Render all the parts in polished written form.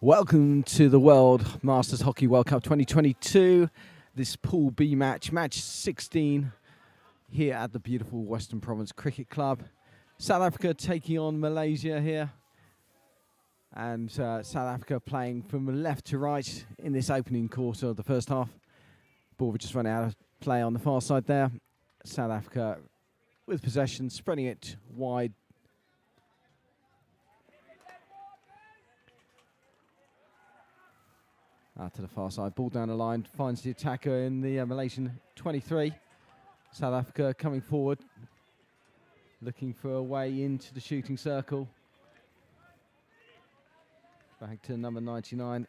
Welcome to the World Masters Hockey World Cup 2022. This Pool B match 16 here at the beautiful Western Province Cricket Club. South Africa taking on Malaysia here. And South Africa playing from left to right in this opening quarter of the first half. Ball just run out of play on the far side there. South Africa with possession, spreading it wide. Out to the far side, ball down the line, finds the attacker in the Malaysian 23. South Africa coming forward, looking for a way into the shooting circle. Back to number 99.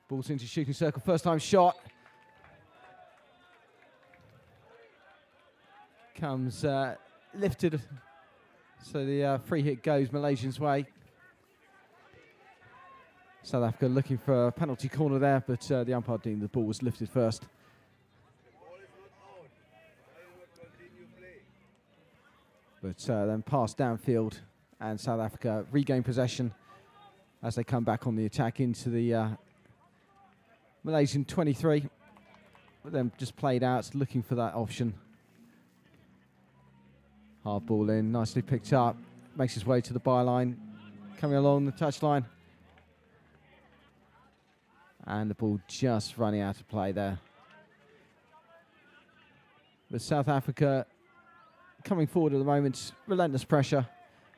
Ball's into shooting circle, first time shot. Comes lifted, so the free hit goes Malaysian's way. South Africa looking for a penalty corner there, but the umpire deemed the ball was lifted first. But then passed downfield, and South Africa regain possession as they come back on the attack into the Malaysian 23. But then just played out, looking for that option. Hard ball in, nicely picked up, makes his way to the byline, coming along the touchline. And the ball just running out of play there. But South Africa coming forward at the moment, relentless pressure.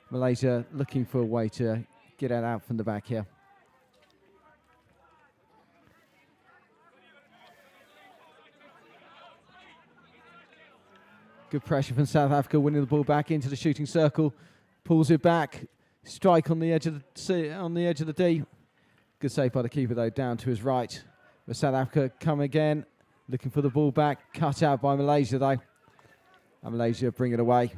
Malaysia looking for a way to get it out from the back here. Good pressure from South Africa, winning the ball back into the shooting circle, pulls it back, strike on the edge of the D. Good save by the keeper though, down to his right. But South Africa come again, looking for the ball back, cut out by Malaysia though. And Malaysia bring it away.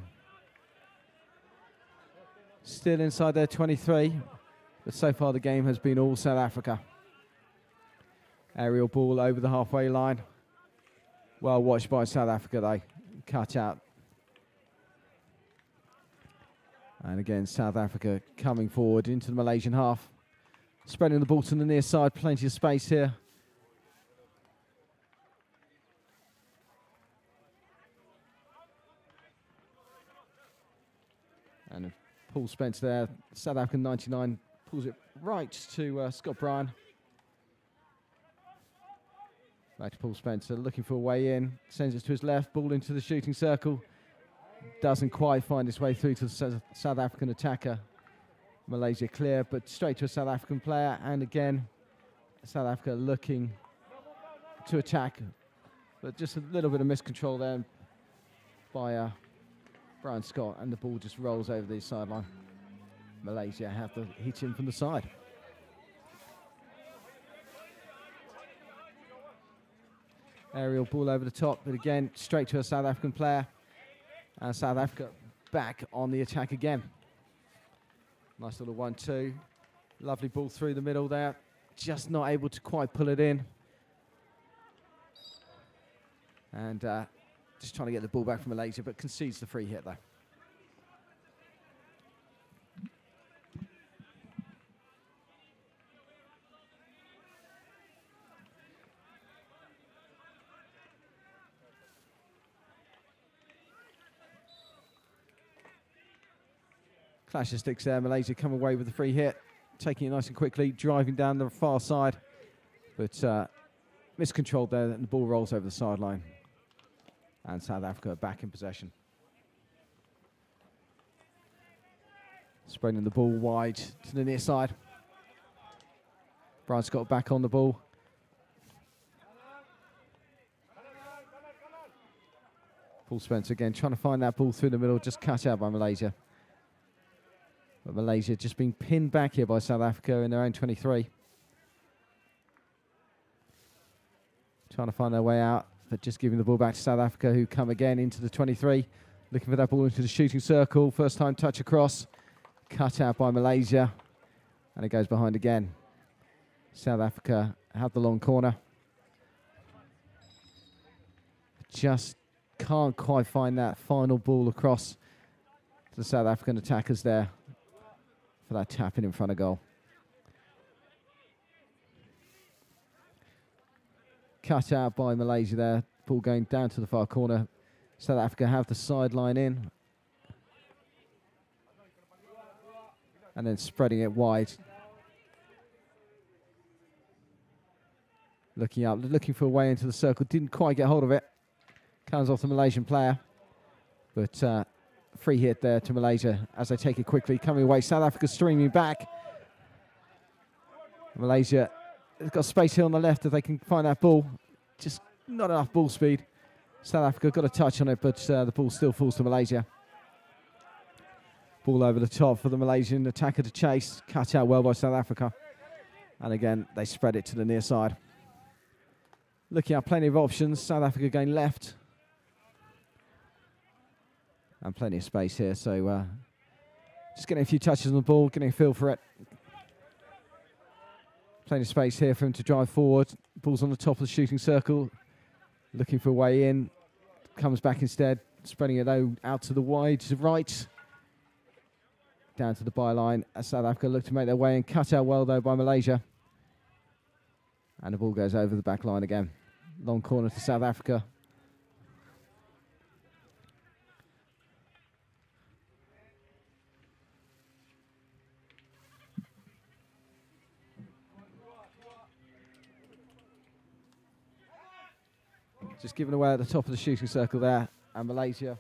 Still inside their 23, but so far the game has been all South Africa. Aerial ball over the halfway line. Well watched by South Africa though, cut out. And again, South Africa coming forward into the Malaysian half. Spreading the ball to the near side, plenty of space here. And Paul Spence there, South African 99, pulls it right to Scott Bryan. Back to Paul Spencer, looking for a way in, sends it to his left, ball into the shooting circle. Doesn't quite find its way through to the South African attacker. Malaysia clear, but straight to a South African player, and again, South Africa looking to attack, but just a little bit of miscontrol there by Brian Scott, and the ball just rolls over the sideline. Malaysia have to hit him from the side. Aerial ball over the top, but again, straight to a South African player, and South Africa back on the attack again. Nice little 1-2. Lovely ball through the middle there. Just not able to quite pull it in. And just trying to get the ball back from Malaysia, but concedes the free hit though. Clash of sticks there, Malaysia come away with the free hit, taking it nice and quickly, driving down the far side, but miscontrolled there, and the ball rolls over the sideline. And South Africa back in possession. Spreading the ball wide to the near side. Brian Scott back on the ball. Paul Spencer again, trying to find that ball through the middle, just cut out by Malaysia. But Malaysia just being pinned back here by South Africa in their own 23. Trying to find their way out, but just giving the ball back to South Africa, who come again into the 23. Looking for that ball into the shooting circle. First time touch across. Cut out by Malaysia. And it goes behind again. South Africa have the long corner. Just can't quite find that final ball across to the South African attackers there for that tapping in front of goal. cut out by Malaysia there. Ball going down to the far corner. South Africa have the sideline in. And then spreading it wide. Looking up, looking for a way into the circle. Didn't quite get hold of it. Comes off the Malaysian player. But free hit there to Malaysia as they take it quickly. Coming away, South Africa streaming back. Malaysia has got space here on the left if they can find that ball. Just not enough ball speed. South Africa got a touch on it, but the ball still falls to Malaysia. Ball over the top for the Malaysian attacker to chase. Cut out well by South Africa. And again, they spread it to the near side. Looking at plenty of options. South Africa going left. And plenty of space here. So just getting a few touches on the ball, getting a feel for it. Plenty of space here for him to drive forward. Ball's on the top of the shooting circle. Looking for a way in. Comes back instead. Spreading it out to the wide, to the right. Down to the byline as South Africa look to make their way in. Cut out well, though, by Malaysia. And the ball goes over the back line again. Long corner to South Africa. Just given away at the top of the shooting circle there. And Malaysia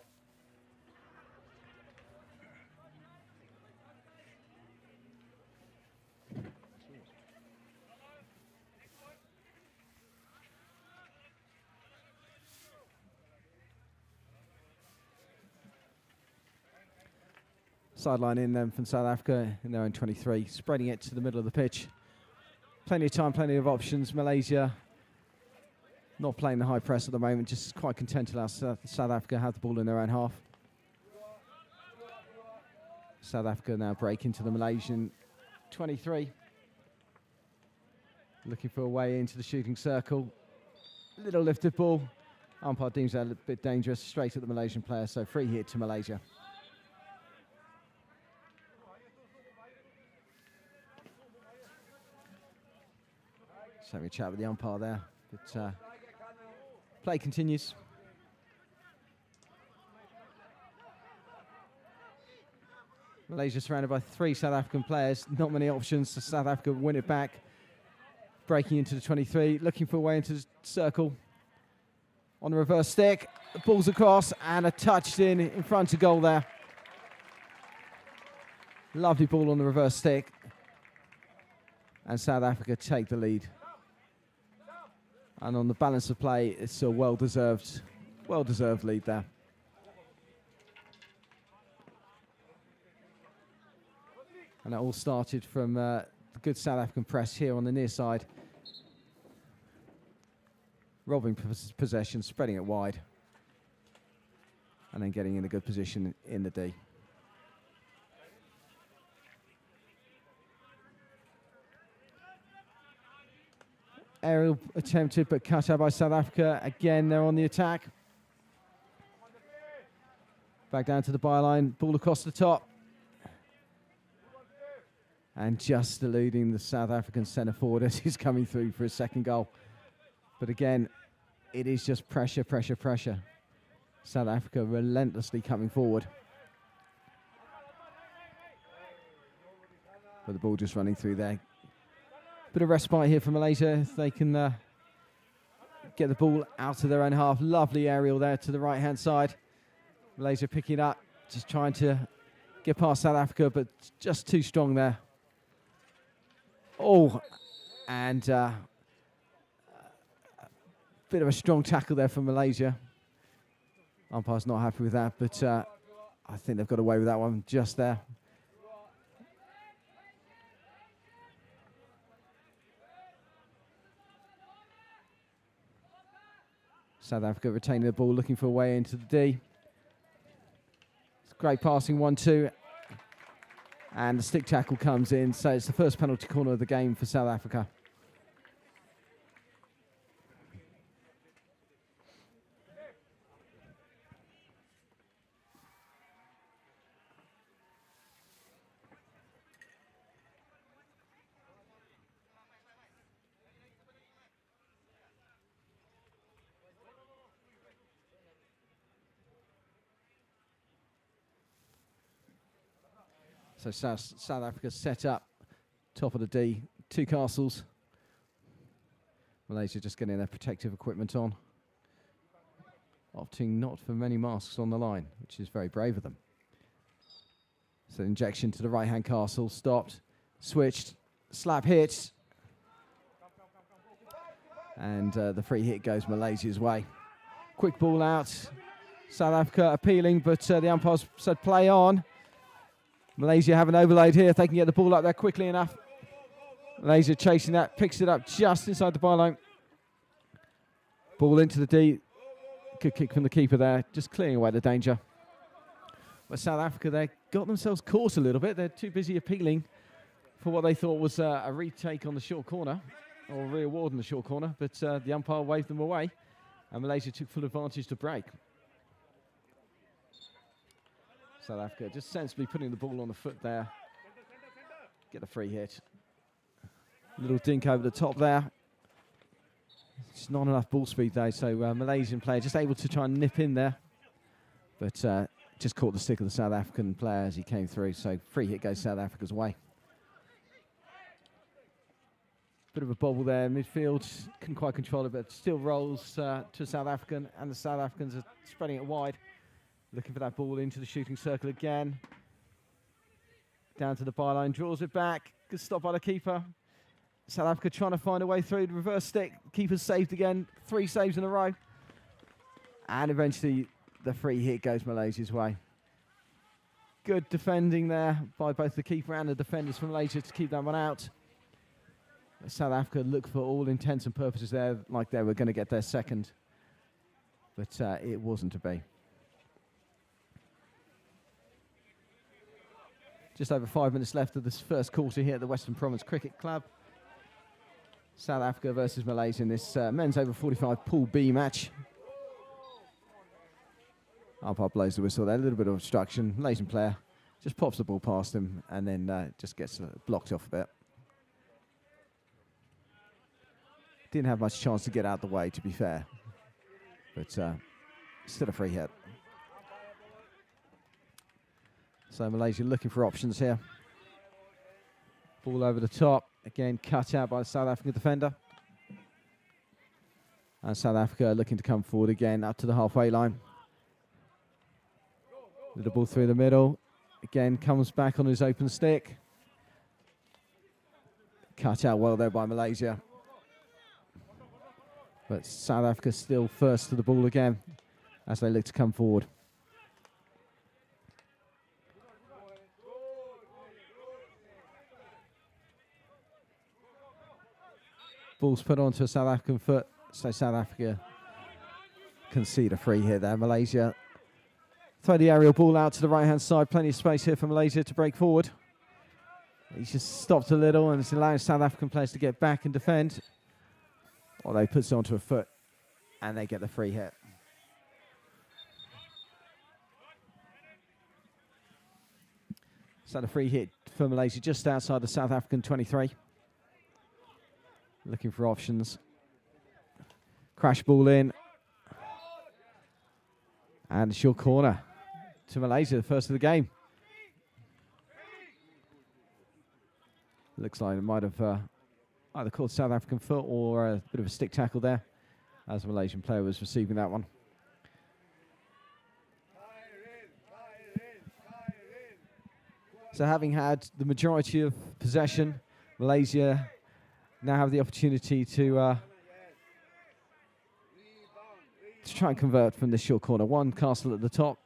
sideline in them from South Africa in their own 23, spreading it to the middle of the pitch. Plenty of time, plenty of options. Malaysia not playing the high press at the moment, just quite content to let South Africa have the ball in their own half. South Africa now break into the Malaysian 23. Looking for a way into the shooting circle. Little lifted ball. Umpire deems that a little bit dangerous, straight at the Malaysian player, so free hit to Malaysia. Just having a chat with the umpire there, but play continues. Malaysia surrounded by 3 South African players, not many options, so South Africa win it back. Breaking into the 23, looking for a way into the circle. On the reverse stick, the ball's across and a touch in front of goal there. Lovely ball on the reverse stick. And South Africa take the lead. And on the balance of play, it's a well-deserved lead there. And that all started from the good South African press here on the near side. Robbing possession, spreading it wide. And then getting in a good position in the D. Aerial attempted, but cut out by South Africa. Again, they're on the attack. Back down to the byline. Ball across the top. And just eluding the South African centre forward as he's coming through for his second goal. But again, it is just pressure, pressure, pressure. South Africa relentlessly coming forward. But the ball just running through there. Bit of respite here for Malaysia if they can get the ball out of their own half. Lovely aerial there to the right-hand side. Malaysia picking it up, just trying to get past South Africa, but just too strong there. Oh, and bit of a strong tackle there from Malaysia. Umpire's not happy with that, but I think they've got away with that one just there. South Africa retaining the ball, looking for a way into the D. It's great passing, 1-2. And the stick tackle comes in, so it's the first penalty corner of the game for South Africa. So South Africa set up, top of the D, 2 castles. Malaysia just getting their protective equipment on. Opting not for many masks on the line, which is very brave of them. So injection to the right-hand castle, stopped, switched, slap hit. And the free hit goes Malaysia's way. Quick ball out. South Africa appealing, but the umpires said play on. Malaysia have an overload here if they can get the ball up there quickly enough. Malaysia chasing that, picks it up just inside the byline. Ball into the D. Good kick from the keeper there, just clearing away the danger. But South Africa, they got themselves caught a little bit. They're too busy appealing for what they thought was a retake on the short corner, or a re-award in the short corner, but the umpire waved them away, and Malaysia took full advantage to break. South Africa just sensibly putting the ball on the foot there. Get the free hit. Little dink over the top there. It's not enough ball speed though, so Malaysian player just able to try and nip in there. But just caught the stick of the South African player as he came through, so free hit goes South Africa's way. Bit of a bobble there in midfield, couldn't quite control it, but still rolls to South African, and the South Africans are spreading it wide. Looking for that ball into the shooting circle again. Down to the byline, draws it back. Good stop by the keeper. South Africa trying to find a way through. The reverse stick. Keeper's saved again. 3 saves in a row. And eventually the free hit goes Malaysia's way. Good defending there by both the keeper and the defenders from Malaysia to keep that one out. South Africa looked for all intents and purposes there like they were going to get their second. But it wasn't to be. Just over 5 minutes left of this first quarter here at the Western Province Cricket Club. South Africa versus Malaysia in this men's over 45 Pool B match. Umpire blows the whistle there, a little bit of obstruction. Malaysian player just pops the ball past him and then just gets blocked off a bit. Didn't have much chance to get out the way, to be fair. But still a free hit. So Malaysia looking for options here. Ball over the top. Again, cut out by the South African defender. And South Africa looking to come forward again up to the halfway line. Little ball through the middle. Again, comes back on his open stick. Cut out well there by Malaysia. But South Africa still first to the ball again as they look to come forward. Ball's put onto a South African foot, so South Africa concede a free hit there. Malaysia throw the aerial ball out to the right-hand side. Plenty of space here for Malaysia to break forward. He's just stopped a little and it's allowing South African players to get back and defend. Although he puts it onto a foot and they get the free hit. So the free hit for Malaysia just outside the South African 23. Looking for options. Crash ball in. And a short corner to Malaysia, the first of the game. Looks like it might have either caught South African foot or a bit of a stick tackle there as the Malaysian player was receiving that one. So having had the majority of possession, Malaysia now have the opportunity to try and convert from this short corner. One castle at the top.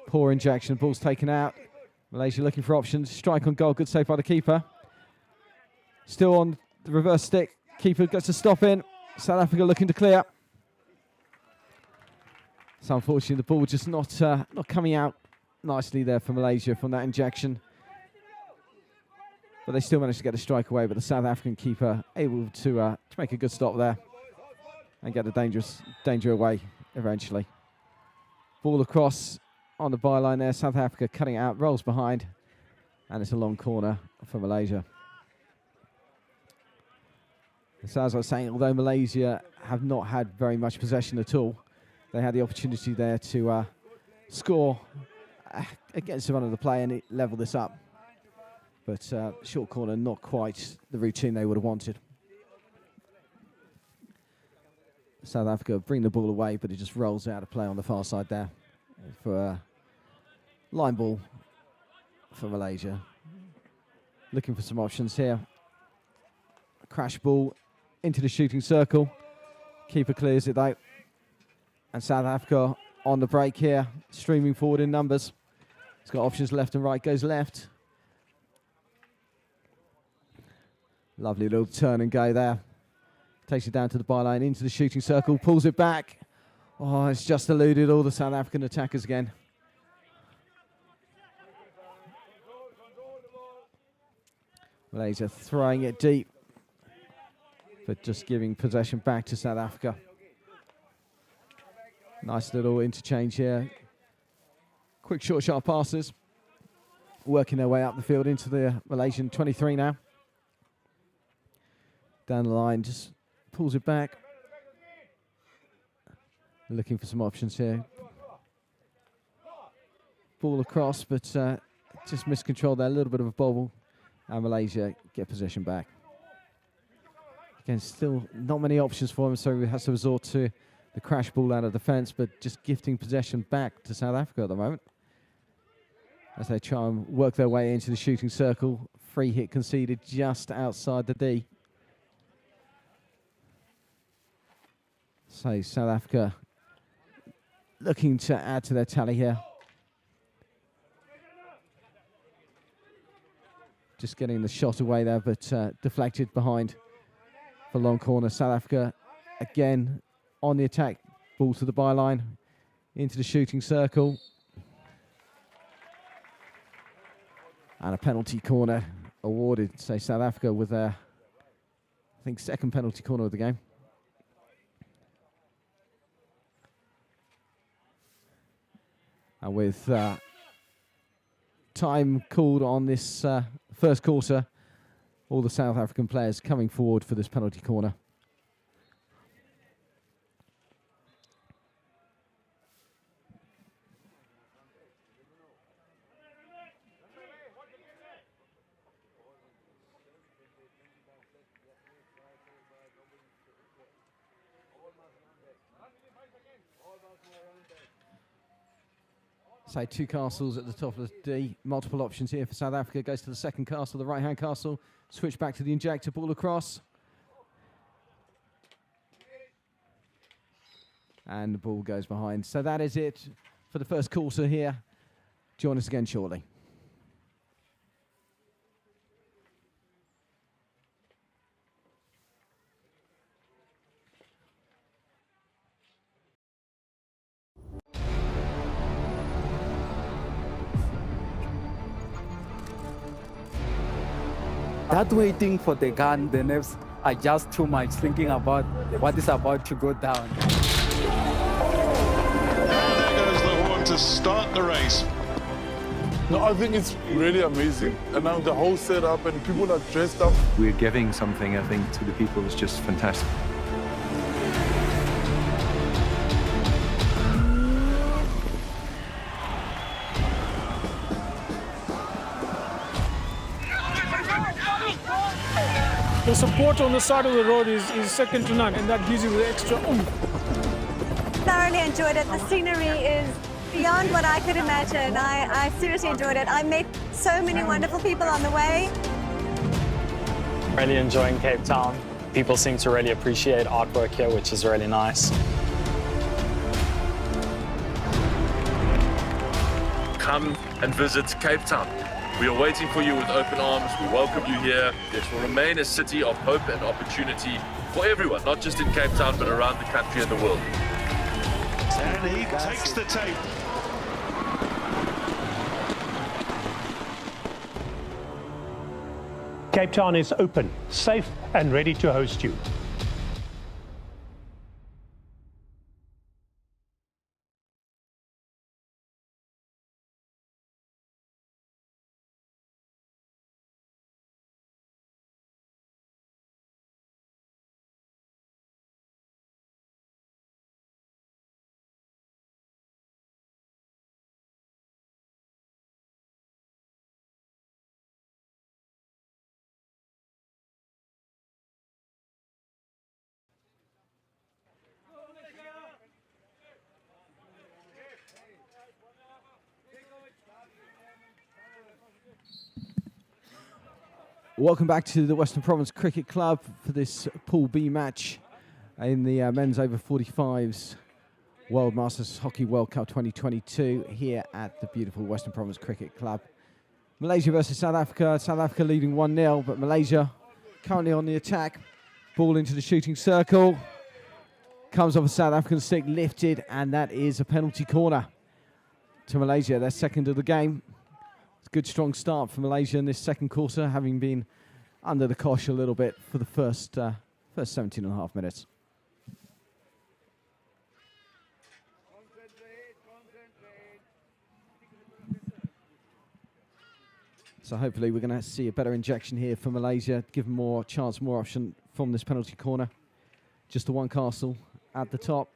Poor injection, ball's taken out. Malaysia looking for options. Strike on goal, good save by the keeper. Still on the reverse stick. Keeper gets a stop in. South Africa looking to clear. So unfortunately the ball just not coming out nicely there for Malaysia from that injection. But they still managed to get a strike away, but the South African keeper able to make a good stop there and get the danger away eventually. Ball across on the byline there. South Africa cutting it out, rolls behind, and it's a long corner for Malaysia. So as I was saying, although Malaysia have not had very much possession at all, they had the opportunity there to score against one of the play and level this up. But short corner, not quite the routine they would have wanted. South Africa bring the ball away, but it just rolls out of play on the far side there for a line ball for Malaysia. Looking for some options here. A crash ball into the shooting circle. Keeper clears it though. And South Africa on the break here, streaming forward in numbers. It's got options left and right, goes left. Lovely little turn and go there. Takes it down to the byline, into the shooting circle, pulls it back. Oh, it's just eluded all the South African attackers again. Malaysia throwing it deep, but just giving possession back to South Africa. Nice little interchange here. Quick, short, sharp passes. Working their way up the field into the Malaysian 23 now. Down the line, just pulls it back. Looking for some options here. Ball across, but just miscontrolled there. A little bit of a bobble. And Malaysia get possession back. Again, still not many options for him, so he has to resort to the crash ball out of defence, but just gifting possession back to South Africa at the moment. As they try and work their way into the shooting circle. Free hit conceded just outside the D. So South Africa looking to add to their tally here. Just getting the shot away there, but deflected behind for long corner. South Africa again on the attack. Ball to the byline, into the shooting circle. And a penalty corner awarded. So South Africa with their, I think, second penalty corner of the game. And with time called on this first quarter, all the South African players coming forward for this penalty corner. So two castles at the top of the D. Multiple options here for South Africa. Goes to the second castle, the right-hand castle. Switch back to the injector, ball across. And the ball goes behind. So that is it for the first quarter here. Join us again shortly. That waiting for the gun, the nerves are just too much, thinking about what is about to go down. And there goes the horn to start the race. No, I think it's really amazing. And now the whole setup and people are dressed up. We're giving something, I think, to the people is just fantastic. The support on the side of the road is second to none, and that gives you the extra oomph. Thoroughly enjoyed it. The scenery is beyond what I could imagine. I seriously enjoyed it. I met so many wonderful people on the way. Really enjoying Cape Town. People seem to really appreciate artwork here, which is really nice. Come and visit Cape Town. We are waiting for you with open arms. We welcome you here. It will remain a city of hope and opportunity for everyone, not just in Cape Town, but around the country and the world. And he takes the tape. Cape Town is open, safe, and ready to host you. Welcome back to the Western Province Cricket Club for this Pool B match in the men's over 45s World Masters Hockey World Cup 2022 here at the beautiful Western Province Cricket Club. Malaysia versus South Africa. South Africa leading 1-0, but Malaysia currently on the attack. Ball into the shooting circle. Comes off a South African stick, lifted, and that is a penalty corner to Malaysia. Their second of the game. It's a good, strong start for Malaysia in this second quarter, having been under the cosh a little bit for the first 17 and a half minutes. So hopefully we're going to see a better injection here for Malaysia, give them more chance, more option from this penalty corner. Just the one castle at the top.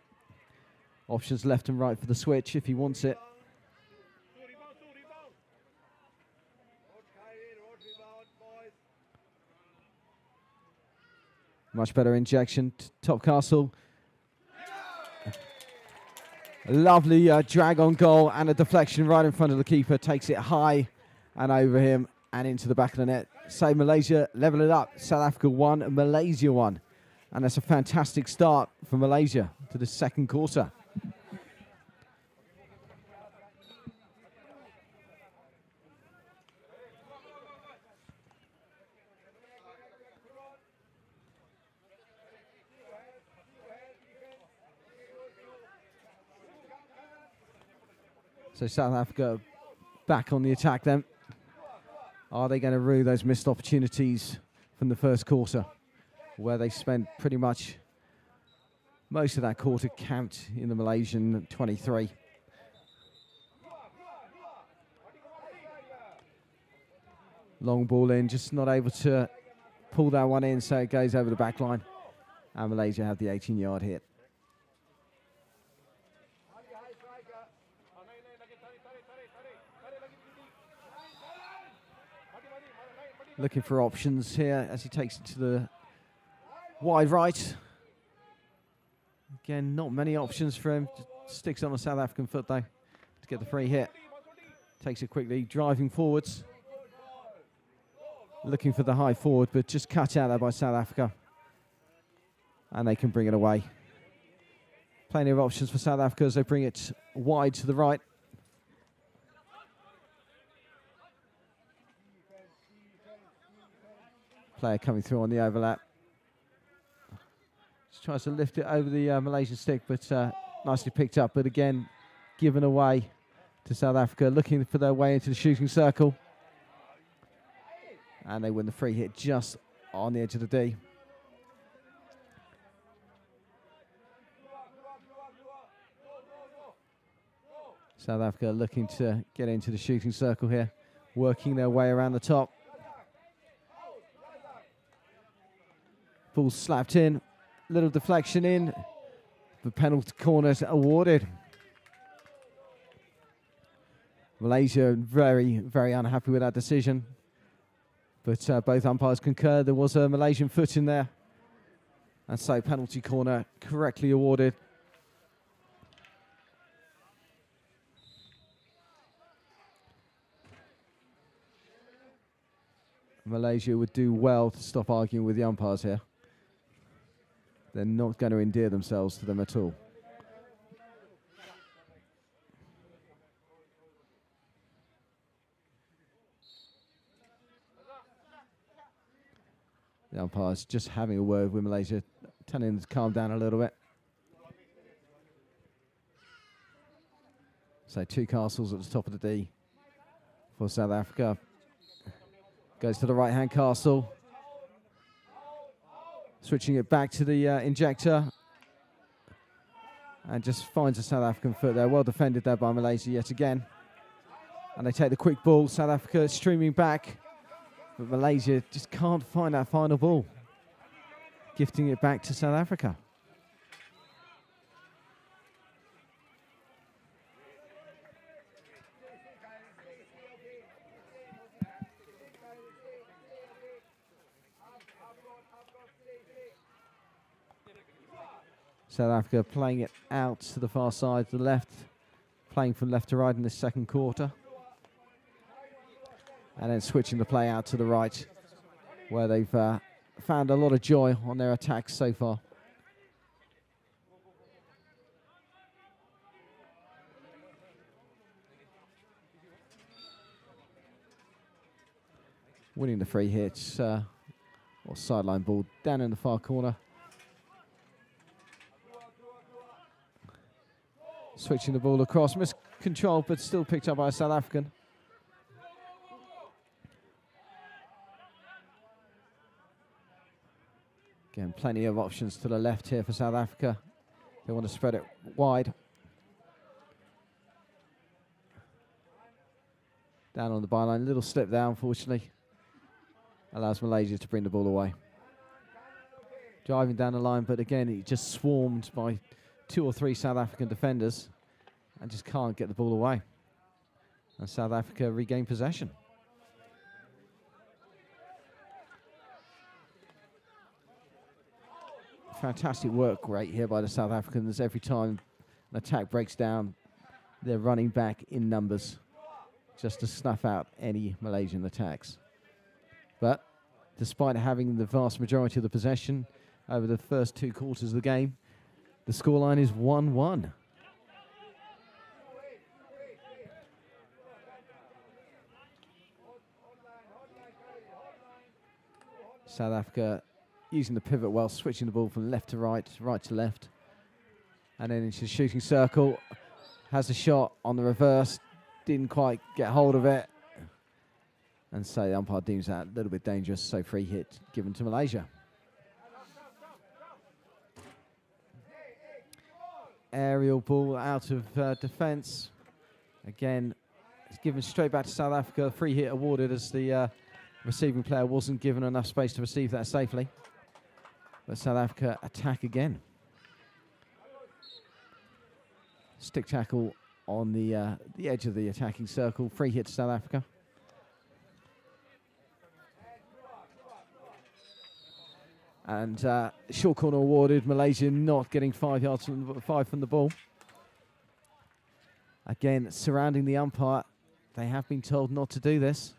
Options left and right for the switch if he wants it. Much better injection, top castle. A lovely drag on goal and a deflection right in front of the keeper. Takes it high and over him and into the back of the net. So Malaysia level it up. South Africa 1 and Malaysia 1. And that's a fantastic start for Malaysia to the second quarter. So South Africa back on the attack then. Are they going to rue those missed opportunities from the first quarter, where they spent pretty much most of that quarter camped in the Malaysian 23? Long ball in, just not able to pull that one in, so it goes over the back line. And Malaysia have the 18-yard hit. Looking for options here as he takes it to the wide right. Again, not many options for him. Just sticks on a South African foot though to get the free hit. Takes it quickly, driving forwards. Looking for the high forward, but just cut out there by South Africa. And they can bring it away. Plenty of options for South Africa as they bring it wide to the right. Player coming through on the overlap. Just tries to lift it over the Malaysian stick, but nicely picked up. But again, given away to South Africa, looking for their way into the shooting circle. And they win the free hit just on the edge of the D. South Africa looking to get into the shooting circle here, working their way around the top. Ball slapped in, little deflection in, the penalty corners awarded. Malaysia very, very unhappy with that decision, but both umpires concur there was a Malaysian foot in there, and so penalty corner correctly awarded. Malaysia would do well to stop arguing with the umpires here. They're not going to endear themselves to them at all. The umpires just having a word with Malaysia, telling them to calm down a little bit. So 2 castles at the top of the D for South Africa. Goes to the right-hand castle. Switching it back to the injector. And just finds a South African foot there. Well defended there by Malaysia yet again. And they take the quick ball. South Africa streaming back. But Malaysia just can't find that final ball. Gifting it back to South Africa. South Africa playing it out to the far side, to the left, playing from left to right in this second quarter. And then switching the play out to the right. where they've found a lot of joy on their attacks so far. Winning the free hits, or sideline ball down in the far corner. Switching the ball across, miscontrolled, but still picked up by a South African. Again, plenty of options to the left here for South Africa. They want to spread it wide. Down on the byline, little slip there, unfortunately. Allows Malaysia to bring the ball away. Driving down the line, but again, he just swarmed by 2 or 3 South African defenders and just can't get the ball away. And South Africa regain possession. Fantastic work rate here by the South Africans. Every time an attack breaks down, they're running back in numbers just to snuff out any Malaysian attacks. But despite having the vast majority of the possession over the first 2 quarters of the game, the scoreline is 1-1. South Africa using the pivot well, switching the ball from left to right, right to left. And then into the shooting circle. Has a shot on the reverse. Didn't quite get hold of it. And so the umpire deems that a little bit dangerous, so free hit given to Malaysia. Aerial ball out of defence. Again, it's given straight back to South Africa. Free hit awarded as the receiving player wasn't given enough space to receive that safely. But South Africa attack again. Stick tackle on the edge of the attacking circle. Free hit to South Africa. And short corner awarded. Malaysia not getting 5 yards from 5 from the ball. Again, surrounding the umpire. They have been told not to do this.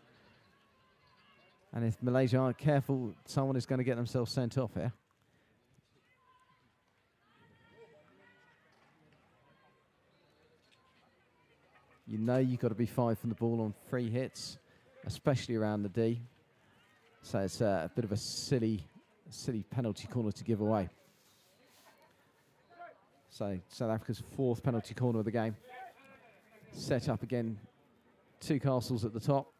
And if Malaysia aren't careful, someone is going to get themselves sent off here. You know you've got to be 5 from the ball on free hits, especially around the D. So it's a bit of a silly penalty corner to give away. So South Africa's 4th penalty corner of the game. Set up again, 2 castles at the top.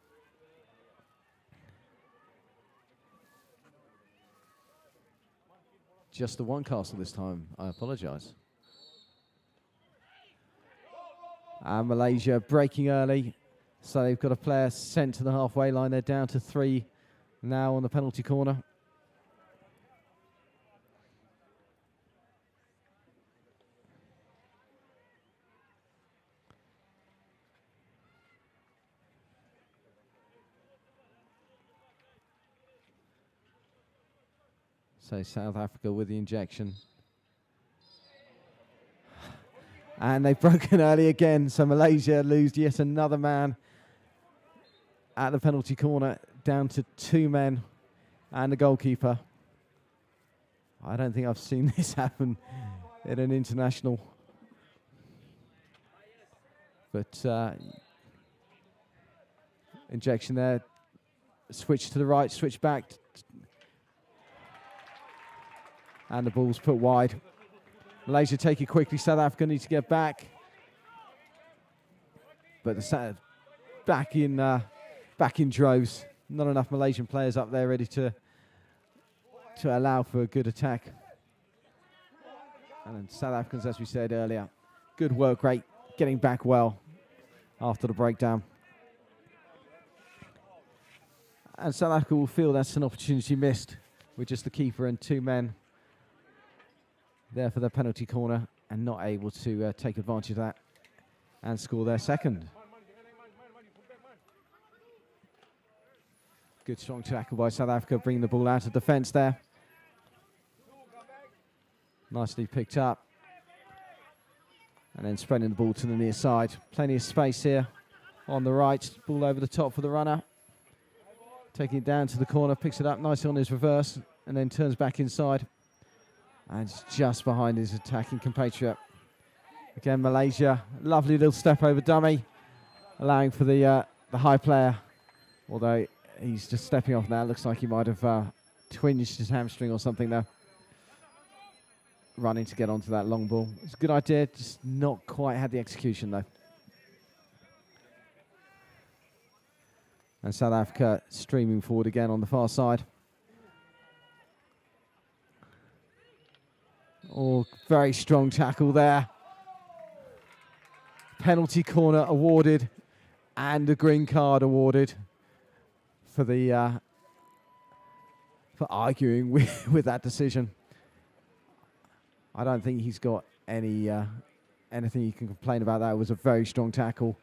Just the 1 castle this time, I apologise. And Malaysia breaking early. So they've got a player sent to the halfway line. They're down to 3 now on the penalty corner. So South Africa with the injection. And they've broken early again, so Malaysia lose yet another man at the penalty corner, down to 2 men and the goalkeeper. I don't think I've seen this happen in an international. But injection there, switch to the right, switch back. And the ball's put wide. Malaysia take it quickly. South Africa need to get back. But the back in droves. Not enough Malaysian players up there ready to allow for a good attack. And then South Africans, as we said earlier, good work rate, getting back well after the breakdown. And South Africa will feel that's an opportunity missed with just the keeper and 2 men there for their penalty corner and not able to take advantage of that and score their 2nd. Good strong tackle by South Africa, bringing the ball out of defence there. Nicely picked up. And then spreading the ball to the near side. Plenty of space here on the right. Ball over the top for the runner. Taking it down to the corner, picks it up nicely on his reverse, and then turns back inside. And it's just behind his attacking compatriot. Again, Malaysia, lovely little step over dummy, allowing for the high player. Although he's just stepping off now. Looks like he might have twinged his hamstring or something there. Running to get onto that long ball. It's a good idea, just not quite had the execution though. And South Africa streaming forward again on the far side. Oh, very strong tackle there. Penalty corner awarded and a green card awarded for the for arguing with that decision. I don't think he's got any anything you can complain about. That it was a very strong tackle.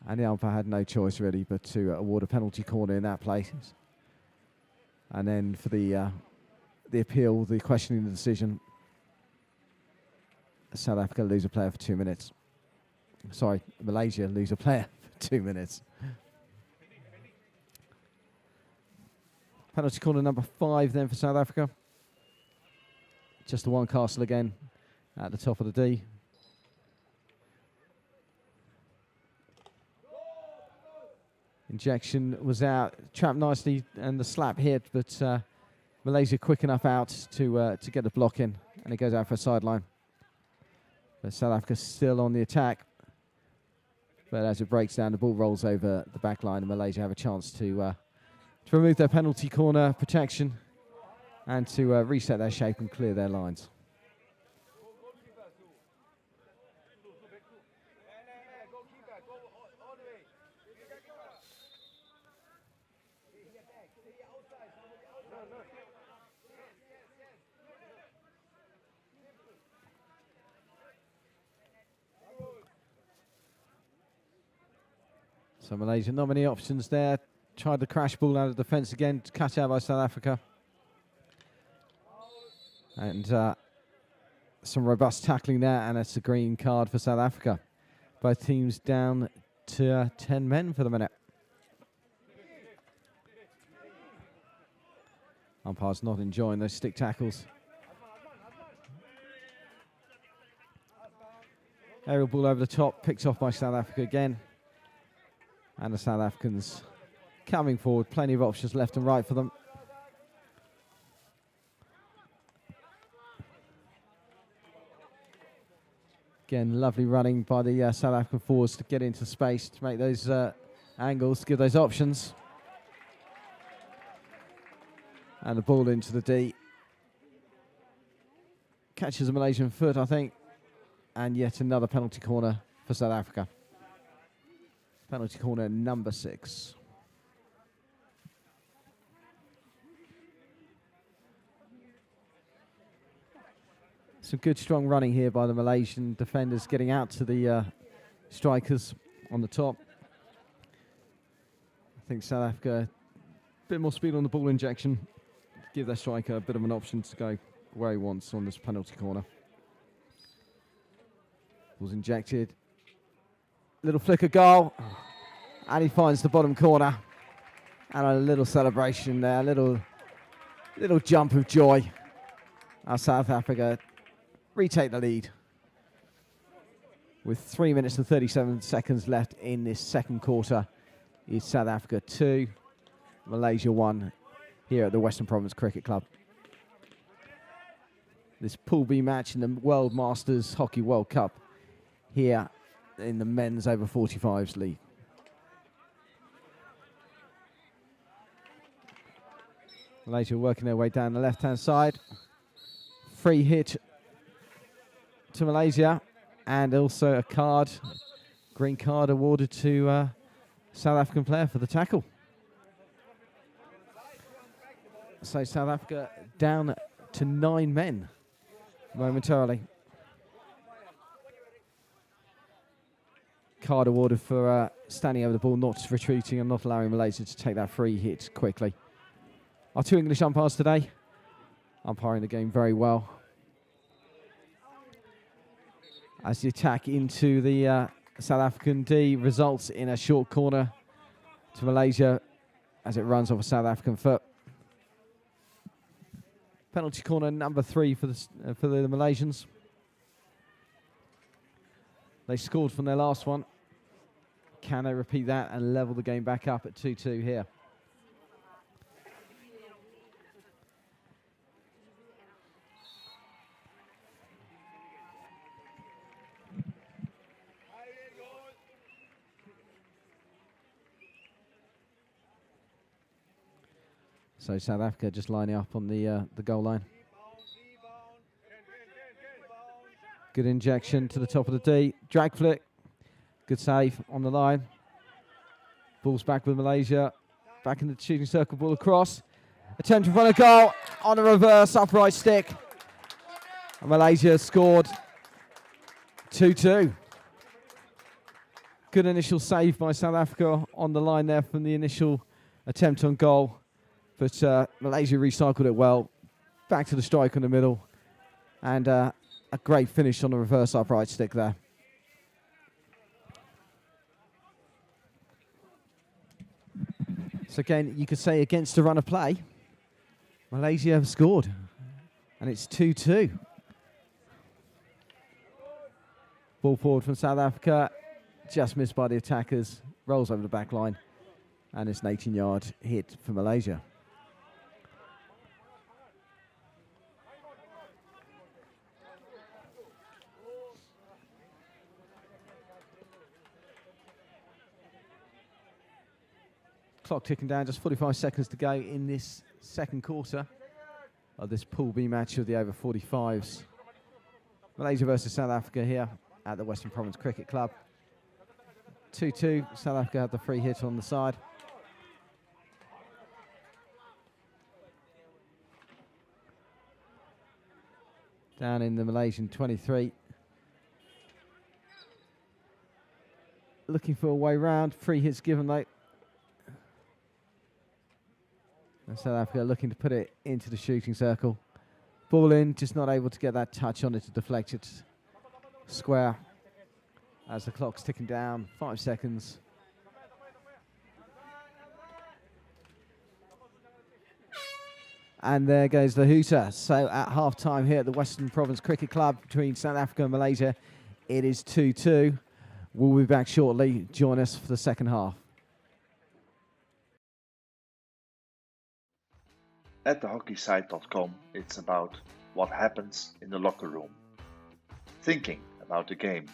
And the umpire had no choice really but to award a penalty corner in that place. And then for the appeal, the questioning the decision, South Africa lose a player for 2 minutes. Sorry, Malaysia lose a player for 2 minutes. Penalty corner number 5 then for South Africa. Just the one castle again at the top of the D. Injection was out, trapped nicely, and the slap hit, but Malaysia quick enough out to get the block in, and it goes out for a sideline. But South Africa still on the attack. But as it breaks down, the ball rolls over the back line, and Malaysia have a chance to remove their penalty corner protection and to reset their shape and clear their lines. So Malaysia, not many options there. Tried the crash ball out of defence again, cut out by South Africa. And some robust tackling there, and it's a green card for South Africa. Both teams down to 10 men for the minute. Umpire's not enjoying those stick tackles. Aerial ball over the top, picked off by South Africa again. And the South Africans coming forward, plenty of options left and right for them. Again, lovely running by the South African forwards to get into space, to make those angles, give those options. And the ball into the D. Catches a Malaysian foot, I think. And yet another penalty corner for South Africa. Penalty corner number 6. Some good strong running here by the Malaysian defenders, getting out to the strikers on the top. I think South Africa, a bit more speed on the ball injection, give their striker a bit of an option to go where he wants on this penalty corner. Ball's injected. Little flicker goal. And he finds the bottom corner. And a little celebration there, a little jump of joy. Our South Africa retake the lead. With 3 minutes and 37 seconds left in this second quarter, is South Africa 2, Malaysia 1 here at the Western Province Cricket Club. This Pool B match in the World Masters Hockey World Cup here in the men's over 45s league. Malaysia working their way down the left-hand side. Free hit to Malaysia, and also a card, green card awarded to South African player for the tackle. So South Africa down to 9 men momentarily. Card awarded for standing over the ball, not retreating and not allowing Malaysia to take that free hit quickly. Our 2 English umpires today, umpiring the game very well. As the attack into the South African D results in a short corner to Malaysia, as it runs off a South African foot. Penalty corner number 3 for the Malaysians. They scored from their last one. Can they repeat that and level the game back up at 2-2 here? So South Africa just lining up on the goal line. Good injection to the top of the D. Drag flick. Good save on the line. Ball's back with Malaysia. Back in the shooting circle, ball across. Attempt in front of goal on a reverse upright stick. And Malaysia scored 2-2. Good initial save by South Africa on the line there from the initial attempt on goal. But Malaysia recycled it well. Back to the strike in the middle. And a great finish on the reverse upright stick there. So again, you could say against the run of play, Malaysia have scored. And it's 2-2. Ball forward from South Africa. Just missed by the attackers. Rolls over the back line. And it's an 18-yard hit for Malaysia. Clock ticking down, just 45 seconds to go in this second quarter of this Pool B match of the over 45s. Malaysia versus South Africa here at the Western Province Cricket Club. 2-2, South Africa had the free hit on the side. Down in the Malaysian 23. Looking for a way round, free hits given though. And South Africa looking to put it into the shooting circle. Ball in, just not able to get that touch on it to deflect it square. As the clock's ticking down, 5 seconds. And there goes the hooter. So at half-time here at the Western Province Cricket Club between South Africa and Malaysia, it is 2-2. We'll be back shortly. Join us for the second half. At thehockeysite.com, it's about what happens in the locker room, thinking about the game.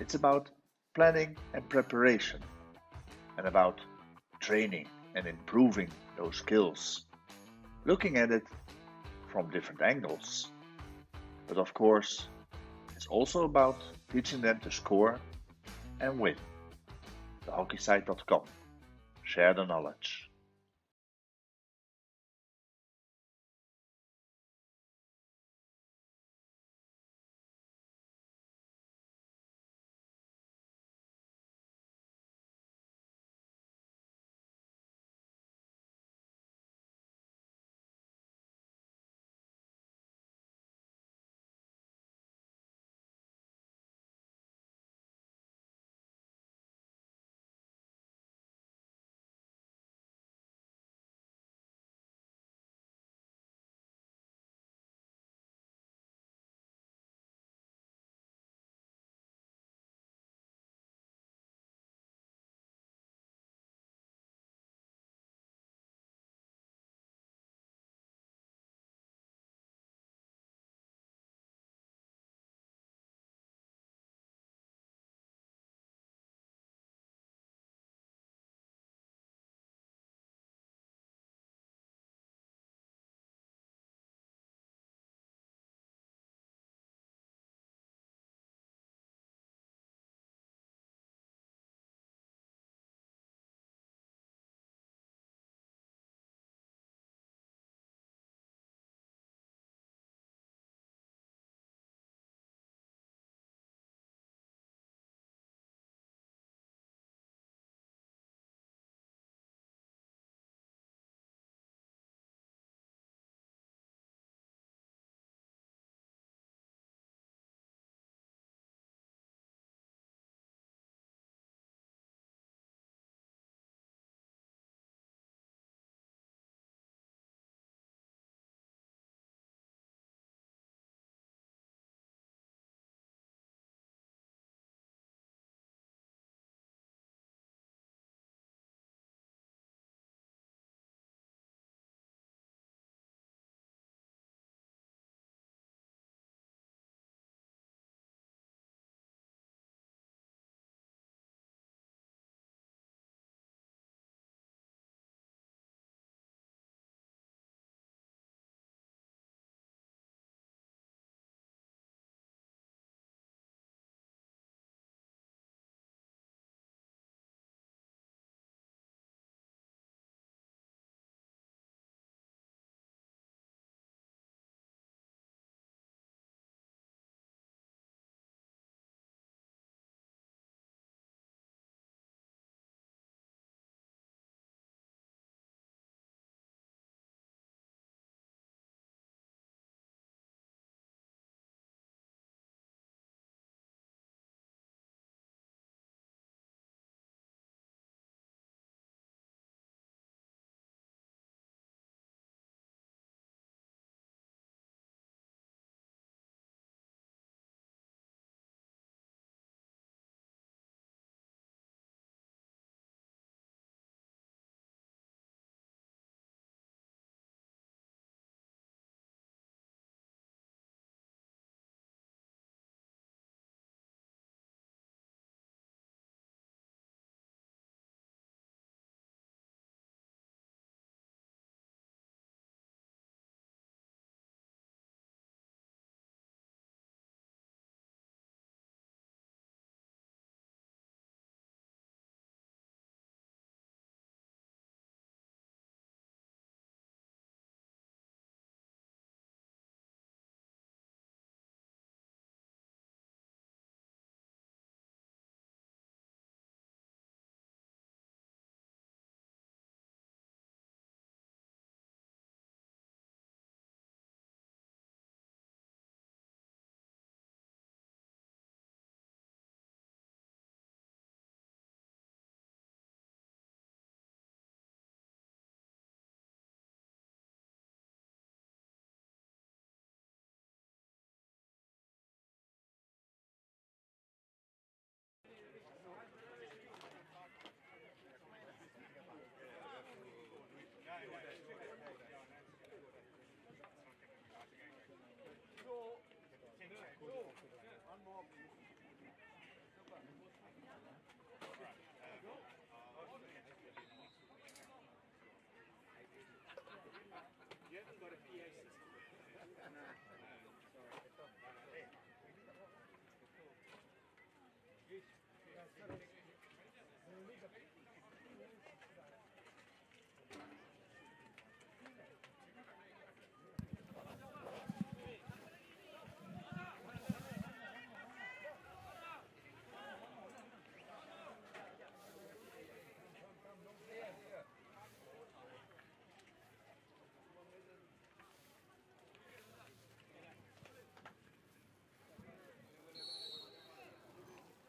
It's about planning and preparation, and about training and improving those skills, looking at it from different angles. But of course, it's also about teaching them to score and win. Thehockeysite.com. Share the knowledge.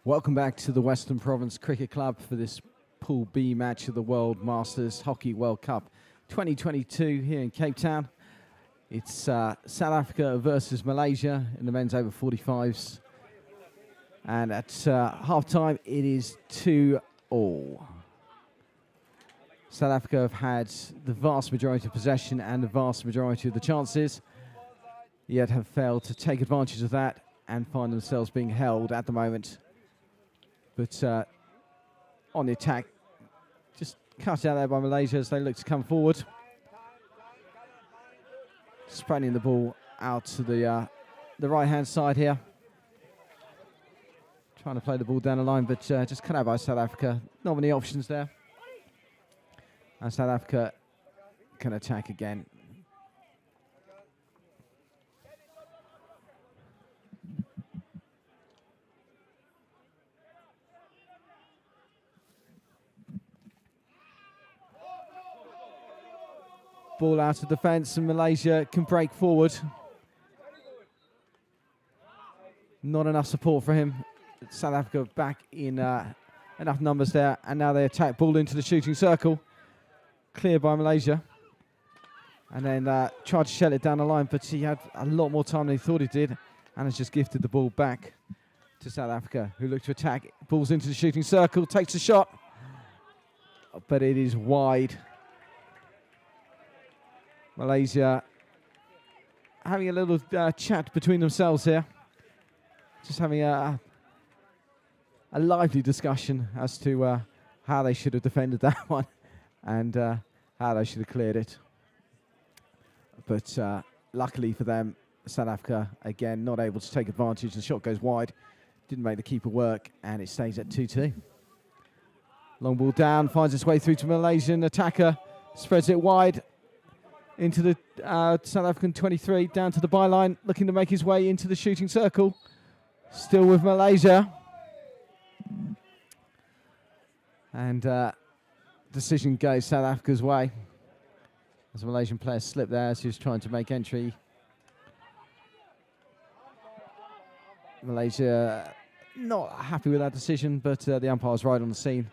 Welcome back to the Western Province Cricket Club for this Pool B match of the World Masters Hockey World Cup 2022 here in Cape Town. It's South Africa versus Malaysia in the men's over 45s. And at half-time, it is 2-all. South Africa have had the vast majority of possession and the vast majority of the chances, yet have failed to take advantage of that and find themselves being held at the moment. But on the attack, just cut out there by Malaysia as they look to come forward. Spreading the ball out to the right-hand side here. Trying to play the ball down the line, but just cut out by South Africa. Not many options there. And South Africa can attack again. Ball out of defence and Malaysia can break forward. Not enough support for him. South Africa back in enough numbers there, and now they attack ball into the shooting circle. Cleared by Malaysia. And then tried to shell it down the line, but he had a lot more time than he thought he did, and has just gifted the ball back to South Africa, who look to attack. Ball's into the shooting circle, takes a shot, but it is wide. Malaysia having a little chat between themselves here. Just having a lively discussion as to how they should have defended that one and how they should have cleared it. But luckily for them, South Africa, again, not able to take advantage. The shot goes wide, didn't make the keeper work, and it stays at 2-2. Long ball down, finds its way through to Malaysian attacker, spreads it wide into the South African 23, down to the byline, looking to make his way into the shooting circle. Still with Malaysia. And decision goes South Africa's way. As a Malaysian player slipped there as he was trying to make entry. Malaysia not happy with that decision, but the umpire was right on the scene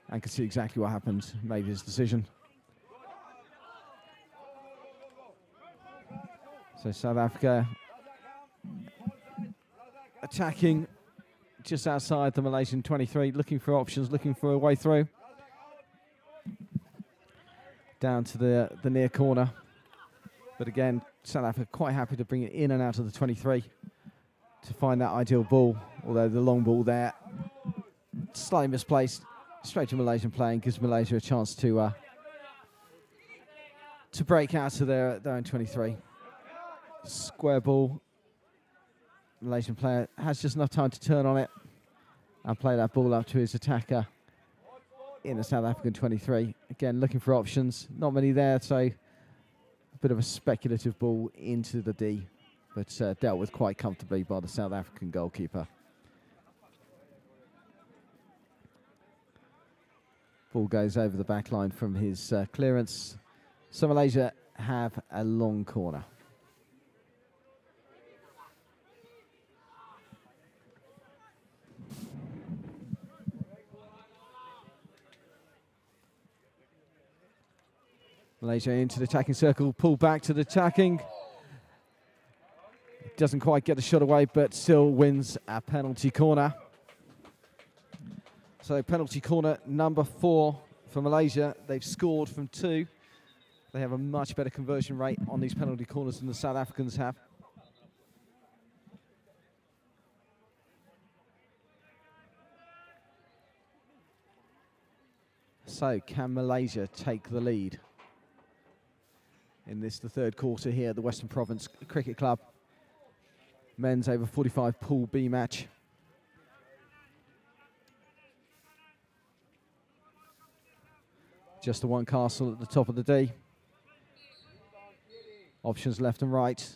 and could see exactly what happened, made his decision. So South Africa attacking just outside the Malaysian 23, looking for options, looking for a way through. Down to the near corner. But again, South Africa quite happy to bring it in and out of the 23 to find that ideal ball, although the long ball there, slightly misplaced, straight to Malaysian playing, gives Malaysia a chance to break out of their own 23. Square ball. Malaysian player has just enough time to turn on it and play that ball up to his attacker in the South African 23. Again, looking for options. Not many there, so a bit of a speculative ball into the D, but dealt with quite comfortably by the South African goalkeeper. Ball goes over the back line from his clearance. So Malaysia have a long corner. Malaysia into the attacking circle, pull back to the attacking. Doesn't quite get the shot away, but still wins a penalty corner. So penalty corner number 4 for Malaysia. They've scored from 2. They have a much better conversion rate on these penalty corners than the South Africans have. So can Malaysia take the lead in this, the third quarter here at the Western Province Cricket Club men's over 45 Pool B match? Just the one castle at the top of the D. Options left and right.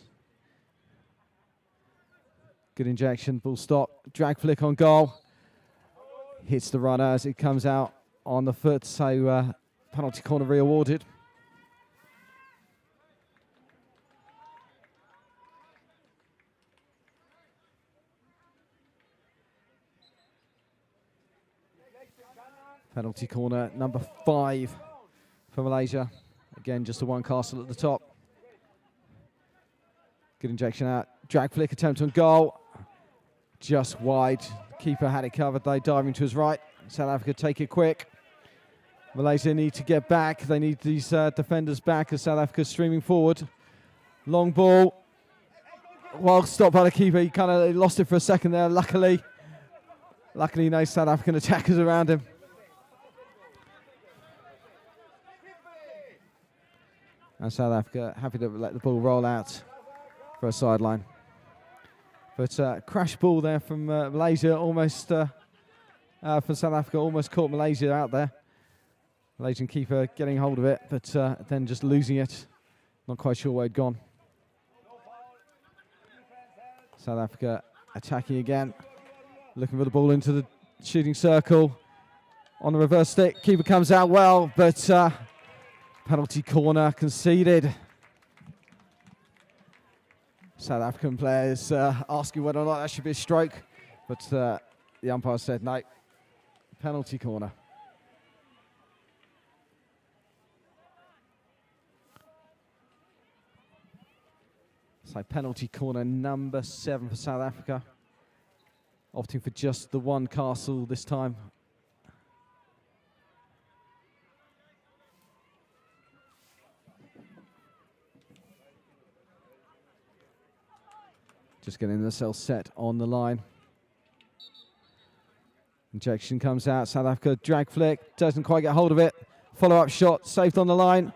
Good injection, ball stop, drag flick on goal. Hits the runner as it comes out on the foot, so penalty corner re-awarded. Penalty corner number 5 for Malaysia. Again, just the one castle at the top. Good injection out. Drag flick attempt on goal. Just wide. Keeper had it covered though, diving to his right. South Africa take it quick. Malaysia need to get back. They need these defenders back as South Africa streaming forward. Long ball. Well stopped by the keeper. He kind of lost it for a second there. Luckily, no South African attackers around him. And South Africa happy to let the ball roll out for a sideline. But crash ball there from Malaysia, almost from South Africa, almost caught Malaysia out there. Malaysian keeper getting hold of it, but then just losing it. Not quite sure where it'd gone. South Africa attacking again, looking for the ball into the shooting circle. On the reverse stick, keeper comes out well, but penalty corner conceded. South African players asking whether or not that should be a stroke, but the umpire said no, penalty corner. So penalty corner number 7 for South Africa. Opting for just the one castle this time. Just getting themselves set on the line. Injection comes out. South Africa drag flick. Doesn't quite get hold of it. Follow-up shot saved on the line.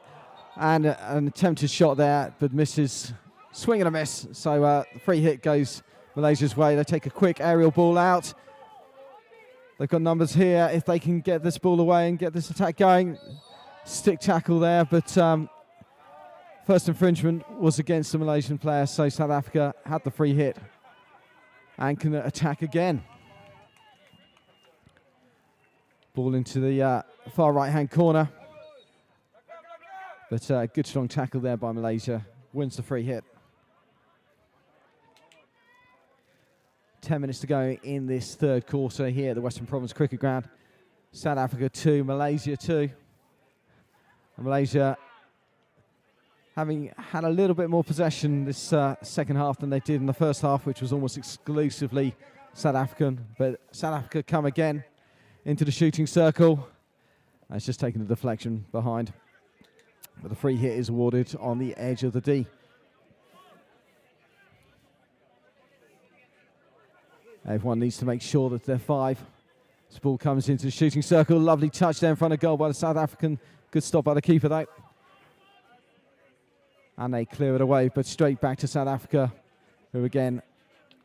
And an attempted shot there, but misses. Swing and a miss. So the free hit goes Malaysia's way. They take a quick aerial ball out. They've got numbers here. If they can get this ball away and get this attack going. Stick tackle there, but first infringement was against the Malaysian player, so South Africa had the free hit and can attack again. Ball into the far right-hand corner. But a good strong tackle there by Malaysia. Wins the free hit. 10 minutes to go in this third quarter here at the Western Province Cricket Ground. South Africa 2, Malaysia 2. And Malaysia having had a little bit more possession this second half than they did in the first half, which was almost exclusively South African. But South Africa come again into the shooting circle. And it's just taken the deflection behind. But the free hit is awarded on the edge of the D. Everyone needs to make sure that they're 5. This ball comes into the shooting circle. Lovely touch there in front of goal by the South African. Good stop by the keeper though. And they clear it away, but straight back to South Africa, who again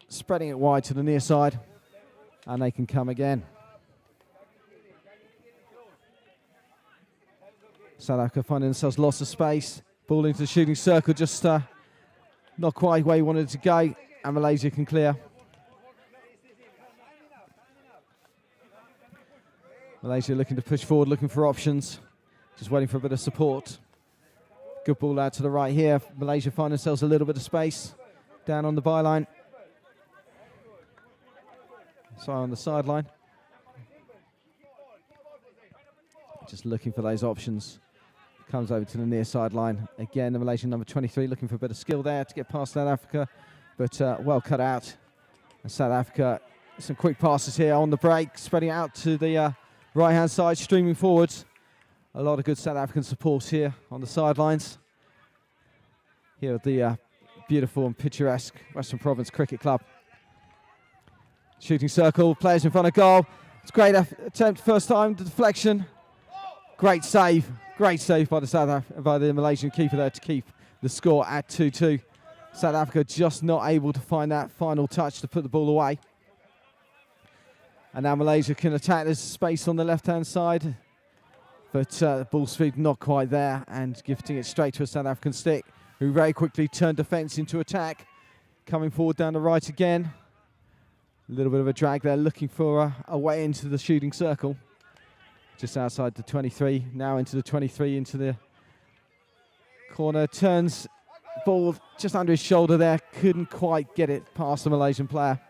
spreading it wide to the near side. And they can come again. South Africa finding themselves lots of space. Ball into the shooting circle, just not quite where he wanted it to go. And Malaysia can clear. Malaysia looking to push forward, looking for options. Just waiting for a bit of support. Good ball out to the right here. Malaysia find themselves a little bit of space. Down on the byline. Sorry, on the sideline. Just looking for those options. Comes over to the near sideline. Again, the Malaysian number 23 looking for a bit of skill there to get past South Africa. But well cut out. And South Africa, some quick passes here on the break. Spreading out to the right-hand side, streaming forwards. A lot of good South African support here on the sidelines. Here at the beautiful and picturesque Western Province Cricket Club. Shooting circle, players in front of goal. It's a great attempt, first time, the deflection. Great save by the Malaysian keeper there to keep the score at 2-2. South Africa just not able to find that final touch to put the ball away. And now Malaysia can attack. There's space on the left-hand side. But ball speed not quite there, and gifting it straight to a South African stick, who very quickly turned defence into attack. Coming forward down the right again. A little bit of a drag there, looking for a way into the shooting circle. Just outside the 23, now into the 23, into the corner. Turns, ball just under his shoulder there. Couldn't quite get it past the Malaysian player.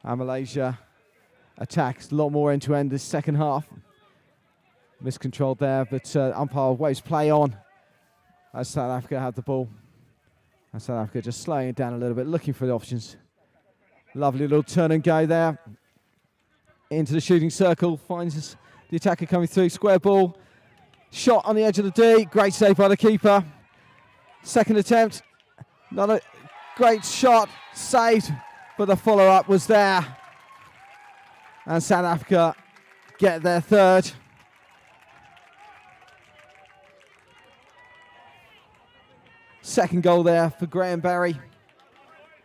And Malaysia attacks a lot more end-to-end this second half. Miscontrolled there, but umpire waves play on as South Africa had the ball. And South Africa just slowing it down a little bit, looking for the options. Lovely little turn and go there. Into the shooting circle, finds the attacker coming through, square ball. Shot on the edge of the D, great save by the keeper. Second attempt, another great shot, saved, but the follow-up was there. And South Africa get their third. Second goal there for Graham Berry.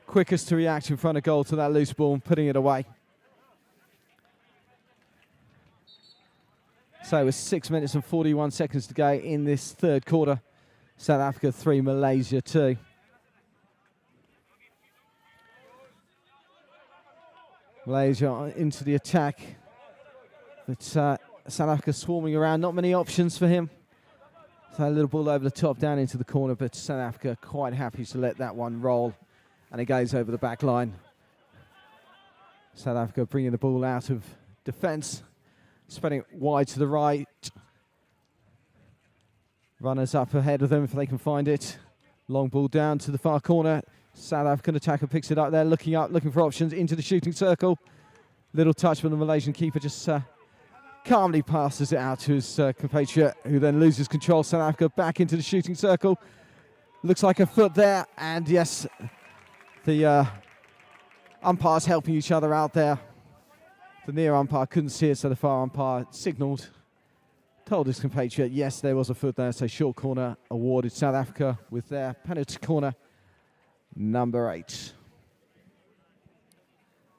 Quickest to react in front of goal to that loose ball and putting it away. So with 6 minutes and 41 seconds to go in this third quarter. South Africa 3, Malaysia 2. Malaysia into the attack. But South Africa swarming around, not many options for him. So a little ball over the top, down into the corner, but South Africa quite happy to let that one roll. And it goes over the back line. South Africa bringing the ball out of defence. Spreading it wide to the right. Runners up ahead of them if they can find it. Long ball down to the far corner. South African attacker picks it up there, looking up, looking for options into the shooting circle. Little touch from the Malaysian keeper, just calmly passes it out to his compatriot, who then loses control. South Africa back into the shooting circle. Looks like a foot there, and yes, the umpires helping each other out there. The near umpire couldn't see it, so the far umpire signalled, told his compatriot, yes, there was a foot there, so short corner awarded South Africa with their penalty corner number 8.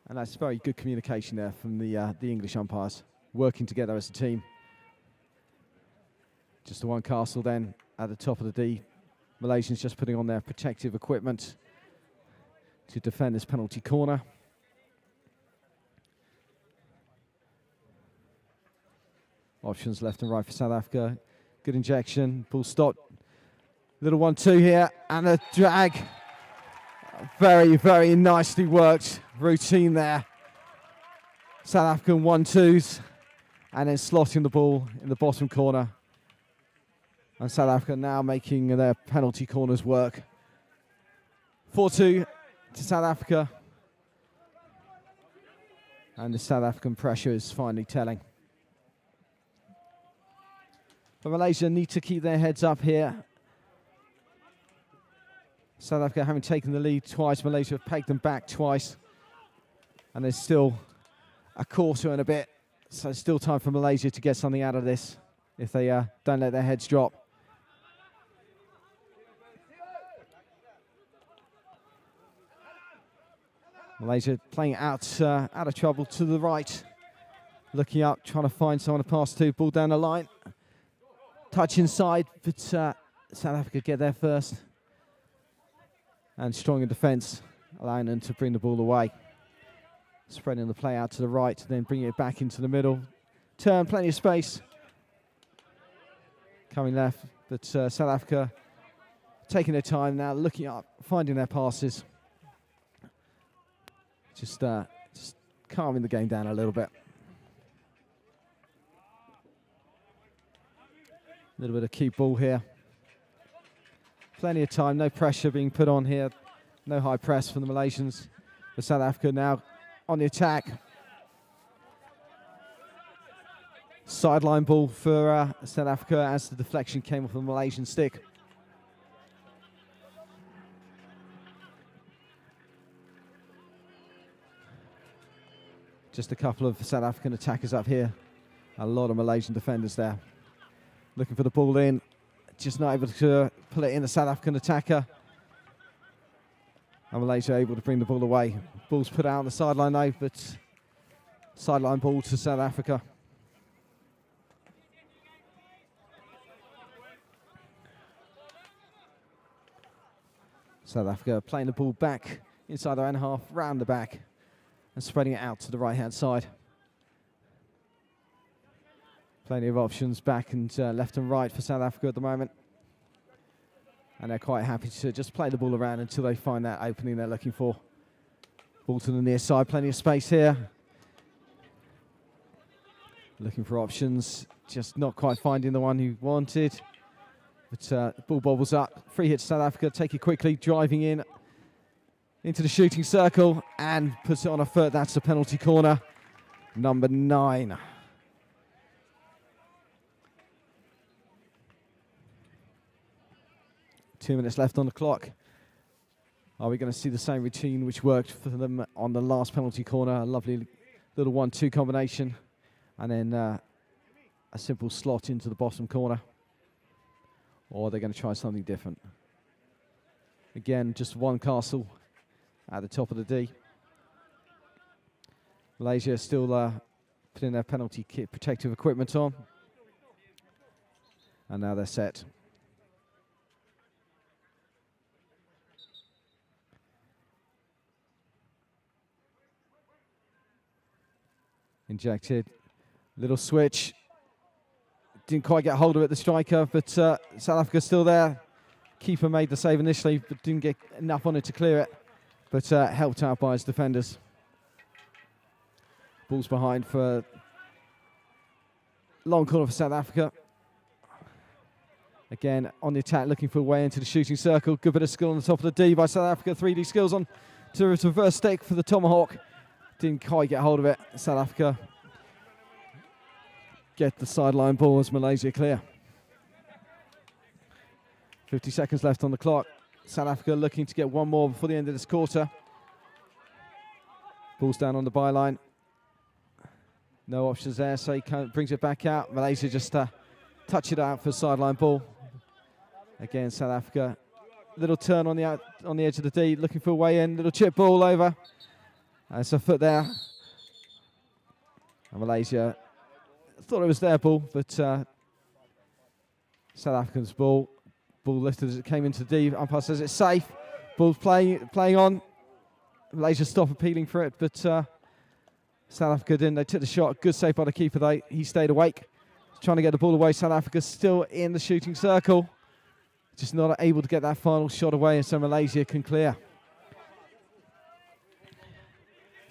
And that's very good communication there from the English umpires, working together as a team. Just the one castle then at the top of the D. Malaysians just putting on their protective equipment to defend this penalty corner. Options left and right for South Africa. Good injection, ball stopped. Little 1-2 here, and a drag. Very, very nicely worked. Routine there. South African 1-2s, and then slotting the ball in the bottom corner. And South Africa now making their penalty corners work. 4-2 to South Africa. And the South African pressure is finally telling. But Malaysia need to keep their heads up here. South Africa having taken the lead twice. Malaysia have pegged them back twice. And there's still a quarter and a bit. So it's still time for Malaysia to get something out of this if they don't let their heads drop. Malaysia playing out of trouble to the right. Looking up, trying to find someone to pass to. Ball down the line. Touch inside, but South Africa get there first. And strong in defence, allowing them to bring the ball away. Spreading the play out to the right, then bringing it back into the middle. Turn, plenty of space. Coming left, but South Africa taking their time now, looking up, finding their passes. Just calming the game down a little bit. A little bit of keep ball here. Plenty of time, no pressure being put on here. No high press from the Malaysians. But South Africa now on the attack. Sideline ball for South Africa as the deflection came off the Malaysian stick. Just a couple of South African attackers up here. A lot of Malaysian defenders there. Looking for the ball in. Just not able to pull it in, the South African attacker. And Malaysia able to bring the ball away. Ball's put out on the sideline though, but sideline ball to South Africa. South Africa playing the ball back inside their own half, round the back, and spreading it out to the right-hand side. Plenty of options back and left and right for South Africa at the moment. And they're quite happy to just play the ball around until they find that opening they're looking for. Ball to the near side, plenty of space here. Looking for options just not quite finding the one he wanted. But ball bobbles up. Free hit to South Africa. Take it quickly, driving in into the shooting circle and puts it on a foot. That's the penalty corner. Number 9. Two minutes left on the clock. Are we going to see the same routine which worked for them on the last penalty corner? A lovely little 1-2 combination. And then a simple slot into the bottom corner. Or they're going to try something different. Again, just one castle at the top of the D. Malaysia still putting their penalty kit protective equipment on. And now they're set. Injected. Little switch. Didn't quite get hold of it, the striker, but South Africa's still there. Keeper made the save initially, but didn't get enough on it to clear it. But helped out by his defenders. Ball's behind for long corner for South Africa. Again, on the attack, looking for a way into the shooting circle. Good bit of skill on the top of the D by South Africa. 3D skills on to reverse stick for the tomahawk. Didn't quite get hold of it. South Africa get the sideline ball as Malaysia clear. 50 seconds left on the clock. South Africa looking to get one more before the end of this quarter. Ball's down on the byline. No options there, so he brings it back out. Malaysia just touch it out for sideline ball. Again, South Africa. Little turn on the edge of the D, looking for a way in. Little chip ball over. It's a foot there. And Malaysia thought it was their ball, but South African's ball. Ball lifted as it came into the D. Umpire says it's safe. Ball's playing on. Malaysia stop appealing for it, but South Africa didn't. They took the shot. Good save by the keeper, though. He stayed awake. Trying to get the ball away. South Africa still in the shooting circle. Just not able to get that final shot away, and so Malaysia can clear.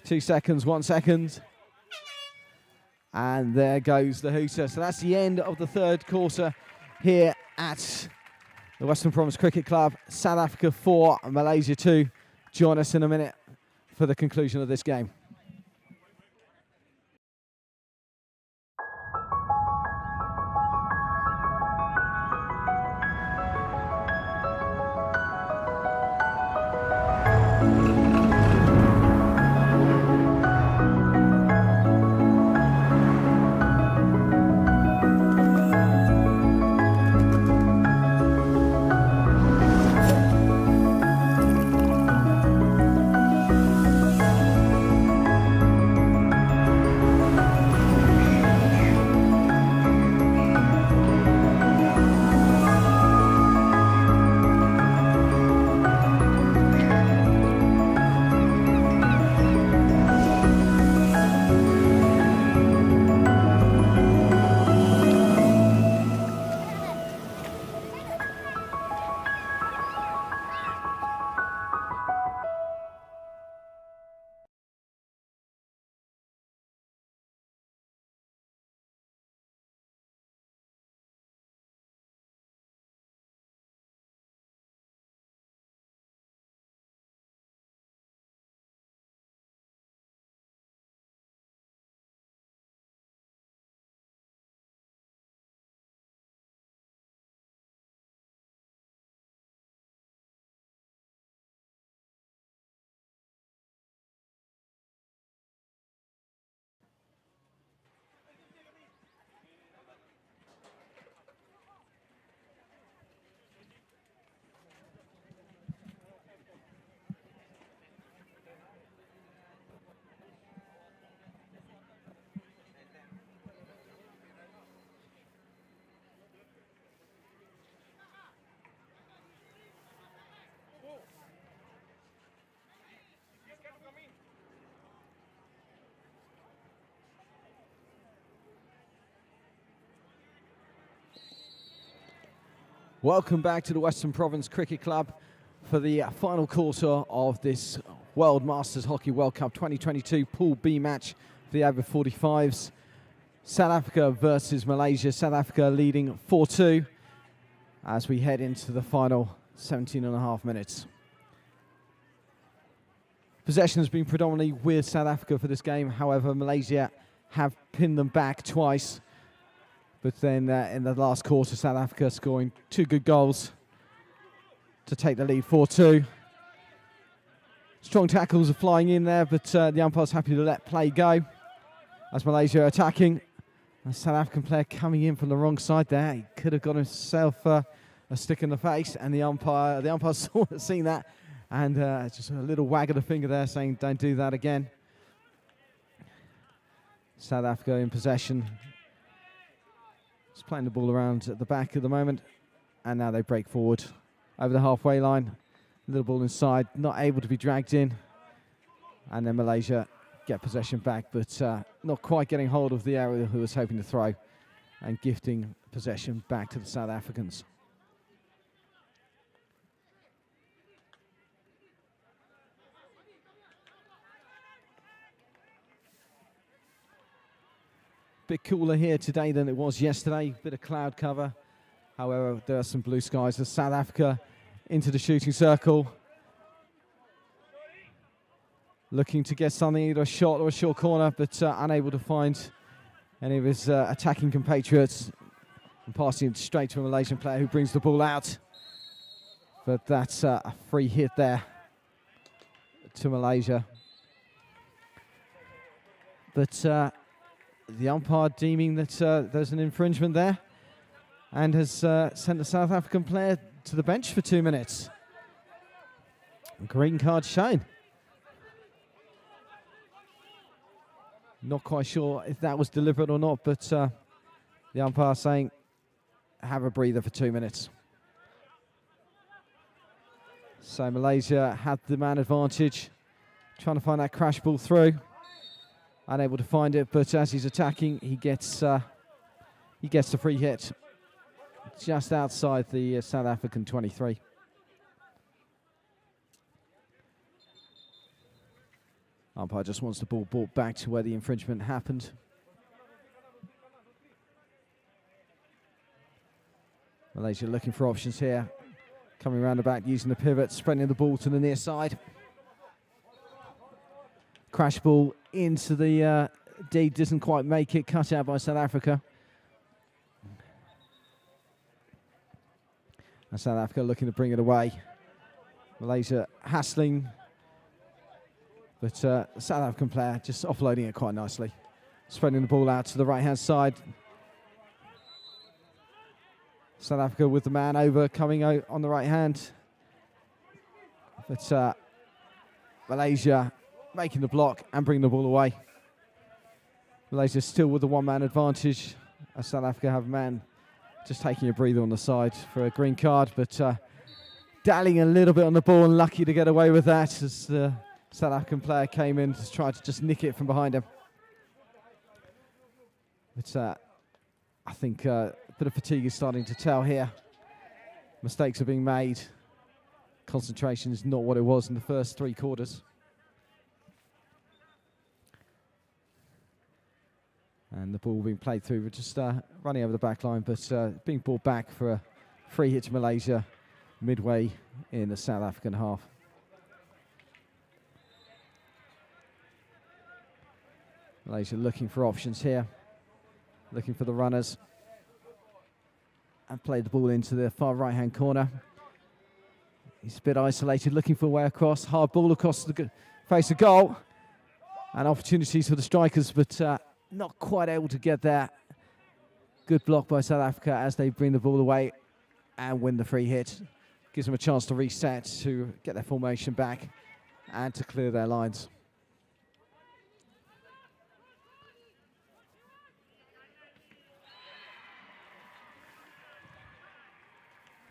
2 seconds, 1 second. And there goes the hooter. So that's the end of the third quarter here at the Western Province Cricket Club. South Africa 4, Malaysia 2. Join us in a minute for the conclusion of this game. Welcome back to the Western Province Cricket Club for the final quarter of this World Masters Hockey World Cup 2022 Pool B match for the over 45s. South Africa versus Malaysia. South Africa leading 4-2 as we head into the final 17.5 minutes. Possession has been predominantly with South Africa for this game. However, Malaysia have pinned them back twice. But then in the last quarter, South Africa scoring 2 good goals to take the lead 4-2. Strong tackles are flying in there, but the umpire's happy to let play go. As Malaysia are attacking, a South African player coming in from the wrong side there. He could have got himself a stick in the face, and the umpire seen that, and just a little wag of the finger there saying, don't do that again. South Africa in possession. Just playing the ball around at the back at the moment, and now they break forward over the halfway line. Little ball inside, not able to be dragged in, and then Malaysia get possession back, but not quite getting hold of the area who was hoping to throw, and gifting possession back to the South Africans. Bit cooler here today than it was yesterday. Bit of cloud cover. However, there are some blue skies. As South Africa into the shooting circle, looking to get something, either a shot or a short corner, but unable to find any of his attacking compatriots, and passing it straight to a Malaysian player who brings the ball out. But that's a free hit there to Malaysia. But the umpire deeming that there's an infringement there, and has sent the South African player to the bench for 2 minutes. Green card shown. Not quite sure if that was deliberate or not, but the umpire saying, have a breather for 2 minutes. So Malaysia had the man advantage, trying to find that crash ball through. Unable to find it, but as he's attacking, he gets the free hit just outside the South African 23. Umpire just wants the ball brought back to where the infringement happened. Malaysia looking for options here. Coming around the back, using the pivot, spreading the ball to the near side. Crash ball into the D, doesn't quite make it, cut out by South Africa. And South Africa looking to bring it away. Malaysia hassling, but the South African player just offloading it quite nicely. Spreading the ball out to the right-hand side. South Africa with the man over, coming out on the right hand. But Malaysia making the block and bringing the ball away. Malaysia still with the one-man advantage, as South Africa have a man just taking a breather on the side for a green card, but dallying a little bit on the ball and lucky to get away with that as the South African player came in to try to just nick it from behind him. But I think a bit of fatigue is starting to tell here. Mistakes are being made. Concentration is not what it was in the first 3 quarters. And the ball being played through, we're just running over the back line, but being brought back for a free hit to Malaysia midway in the South African half. Malaysia looking for options here, looking for the runners, and played the ball into the far right-hand corner. He's a bit isolated, looking for a way across. Hard ball across the face of goal, and opportunities for the strikers, but not quite able to get there. Good block by South Africa as they bring the ball away and win the free hit. Gives them a chance to reset, to get their formation back, and to clear their lines.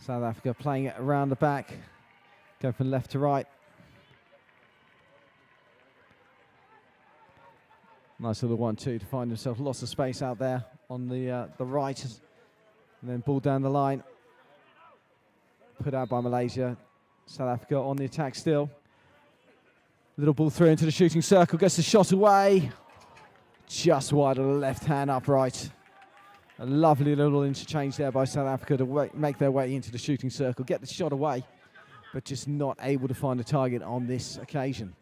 South Africa playing it around the back, going from left to right. Nice little 1-2 to find himself lots of space out there on the right, and then ball down the line. Put out by Malaysia. South Africa on the attack still. Little ball through into the shooting circle, gets the shot away. just wide of the left hand upright. A lovely little interchange there by South Africa to make their way into the shooting circle, get the shot away, but just not able to find a target on this occasion.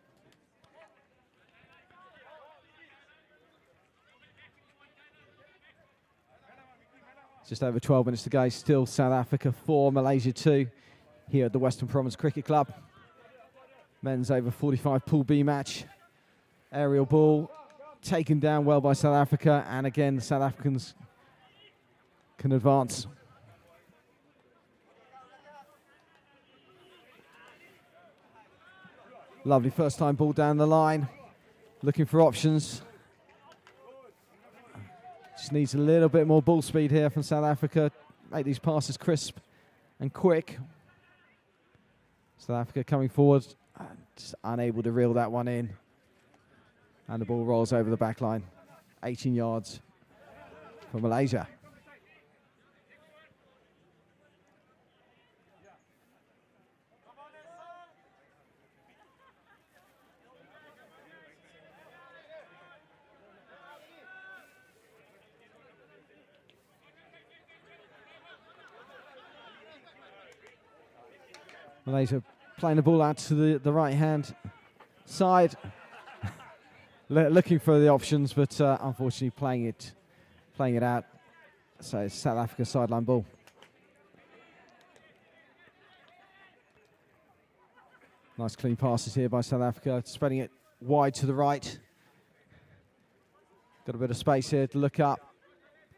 Just over 12 minutes to go, still South Africa 4, Malaysia 2 here at the Western Province Cricket Club. Men's over 45 Pool B match. Aerial ball taken down well by South Africa, and again the South Africans can advance. Lovely first time ball down the line, looking for options. Just needs a little bit more ball speed here from South Africa. Make these passes crisp and quick. South Africa coming forward, just unable to reel that one in. And the ball rolls over the back line. 18 yards for Malaysia. Malaysia playing the ball out to the right-hand side. Looking for the options, but unfortunately playing it out. So it's South Africa sideline ball. Nice clean passes here by South Africa, spreading it wide to the right. Got a bit of space here to look up,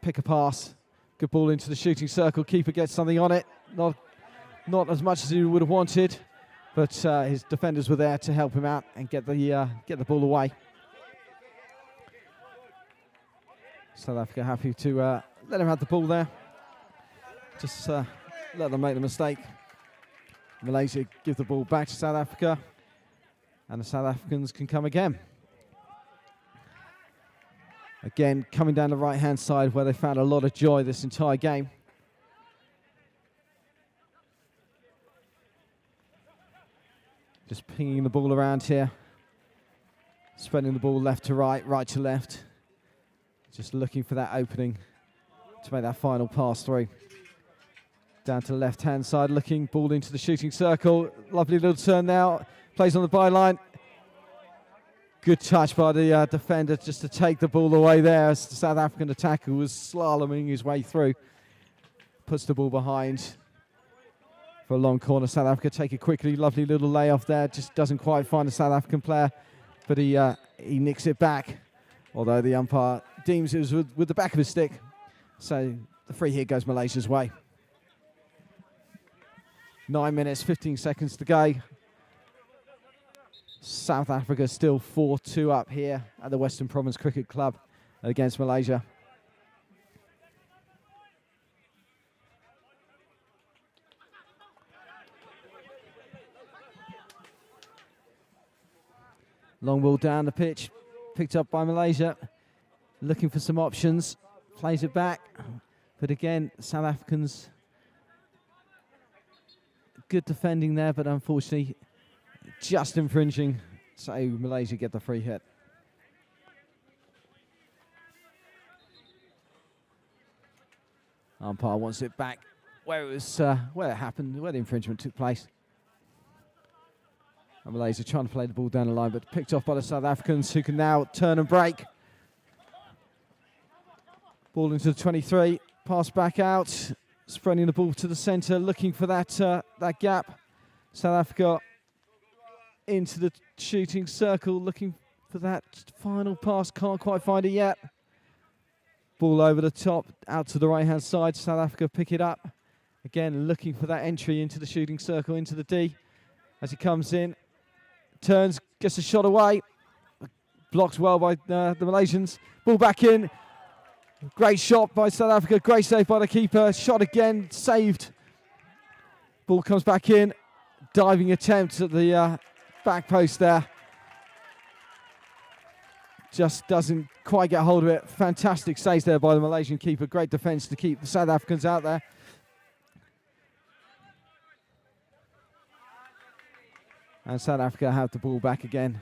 pick a pass. Good ball into the shooting circle. Keeper gets something on it. Not as much as he would have wanted, but his defenders were there to help him out and get the ball away. South Africa happy to let him have the ball there. Just let them make the mistake. Malaysia give the ball back to South Africa, and the South Africans can come again. Again, coming down the right-hand side where they found a lot of joy this entire game. Just pinging the ball around here. Spreading the ball left to right, right to left. Just looking for that opening to make that final pass through. Down to the left-hand side, looking, ball into the shooting circle. Lovely little turn now. Plays on the byline. Good touch by the defender just to take the ball away there as the South African attacker was slaloming his way through. Puts the ball behind for a long corner. South Africa take it quickly. Lovely little layoff there. Just doesn't quite find the South African player, but he nicks it back. Although the umpire deems it was with the back of his stick. So the free hit goes Malaysia's way. 9 minutes, 15 seconds to go. South Africa still 4-2 up here at the Western Province Cricket Club against Malaysia. Long ball down the pitch, picked up by Malaysia. Looking for some options, plays it back. But again, South Africans, good defending there, but unfortunately just infringing. So Malaysia get the free hit. Umpire wants it back where it was, where it happened, where the infringement took place. And Malaysia trying to play the ball down the line, but picked off by the South Africans, who can now turn and break. Ball into the 23, pass back out, spreading the ball to the centre, looking for that gap. South Africa into the shooting circle, looking for that final pass, can't quite find it yet. Ball over the top, out to the right-hand side, South Africa pick it up. Again, looking for that entry into the shooting circle, into the D. As he comes in, turns, gets a shot away. Blocked well by the Malaysians. Ball back in. Great shot by South Africa, great save by the keeper. Shot again, saved. Ball comes back in. Diving attempt at the back post there. Just doesn't quite get hold of it. Fantastic saves there by the Malaysian keeper. Great defence to keep the South Africans out there. And South Africa have the ball back again.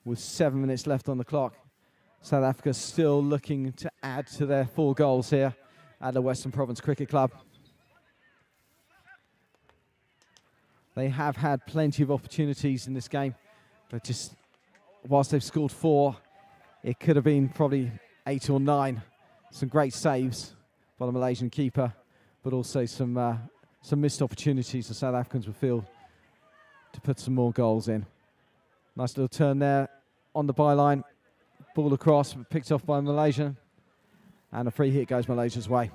with 7 minutes left on the clock. South Africa still looking to add to their 4 goals here at the Western Province Cricket Club. They have had plenty of opportunities in this game, but just whilst they've scored 4, it could have been probably 8 or 9. Some great saves by the Malaysian keeper, but also some missed opportunities the South Africans would feel to put some more goals in. Nice little turn there on the byline. Ball across, picked off by Malaysia. And a free hit goes Malaysia's way.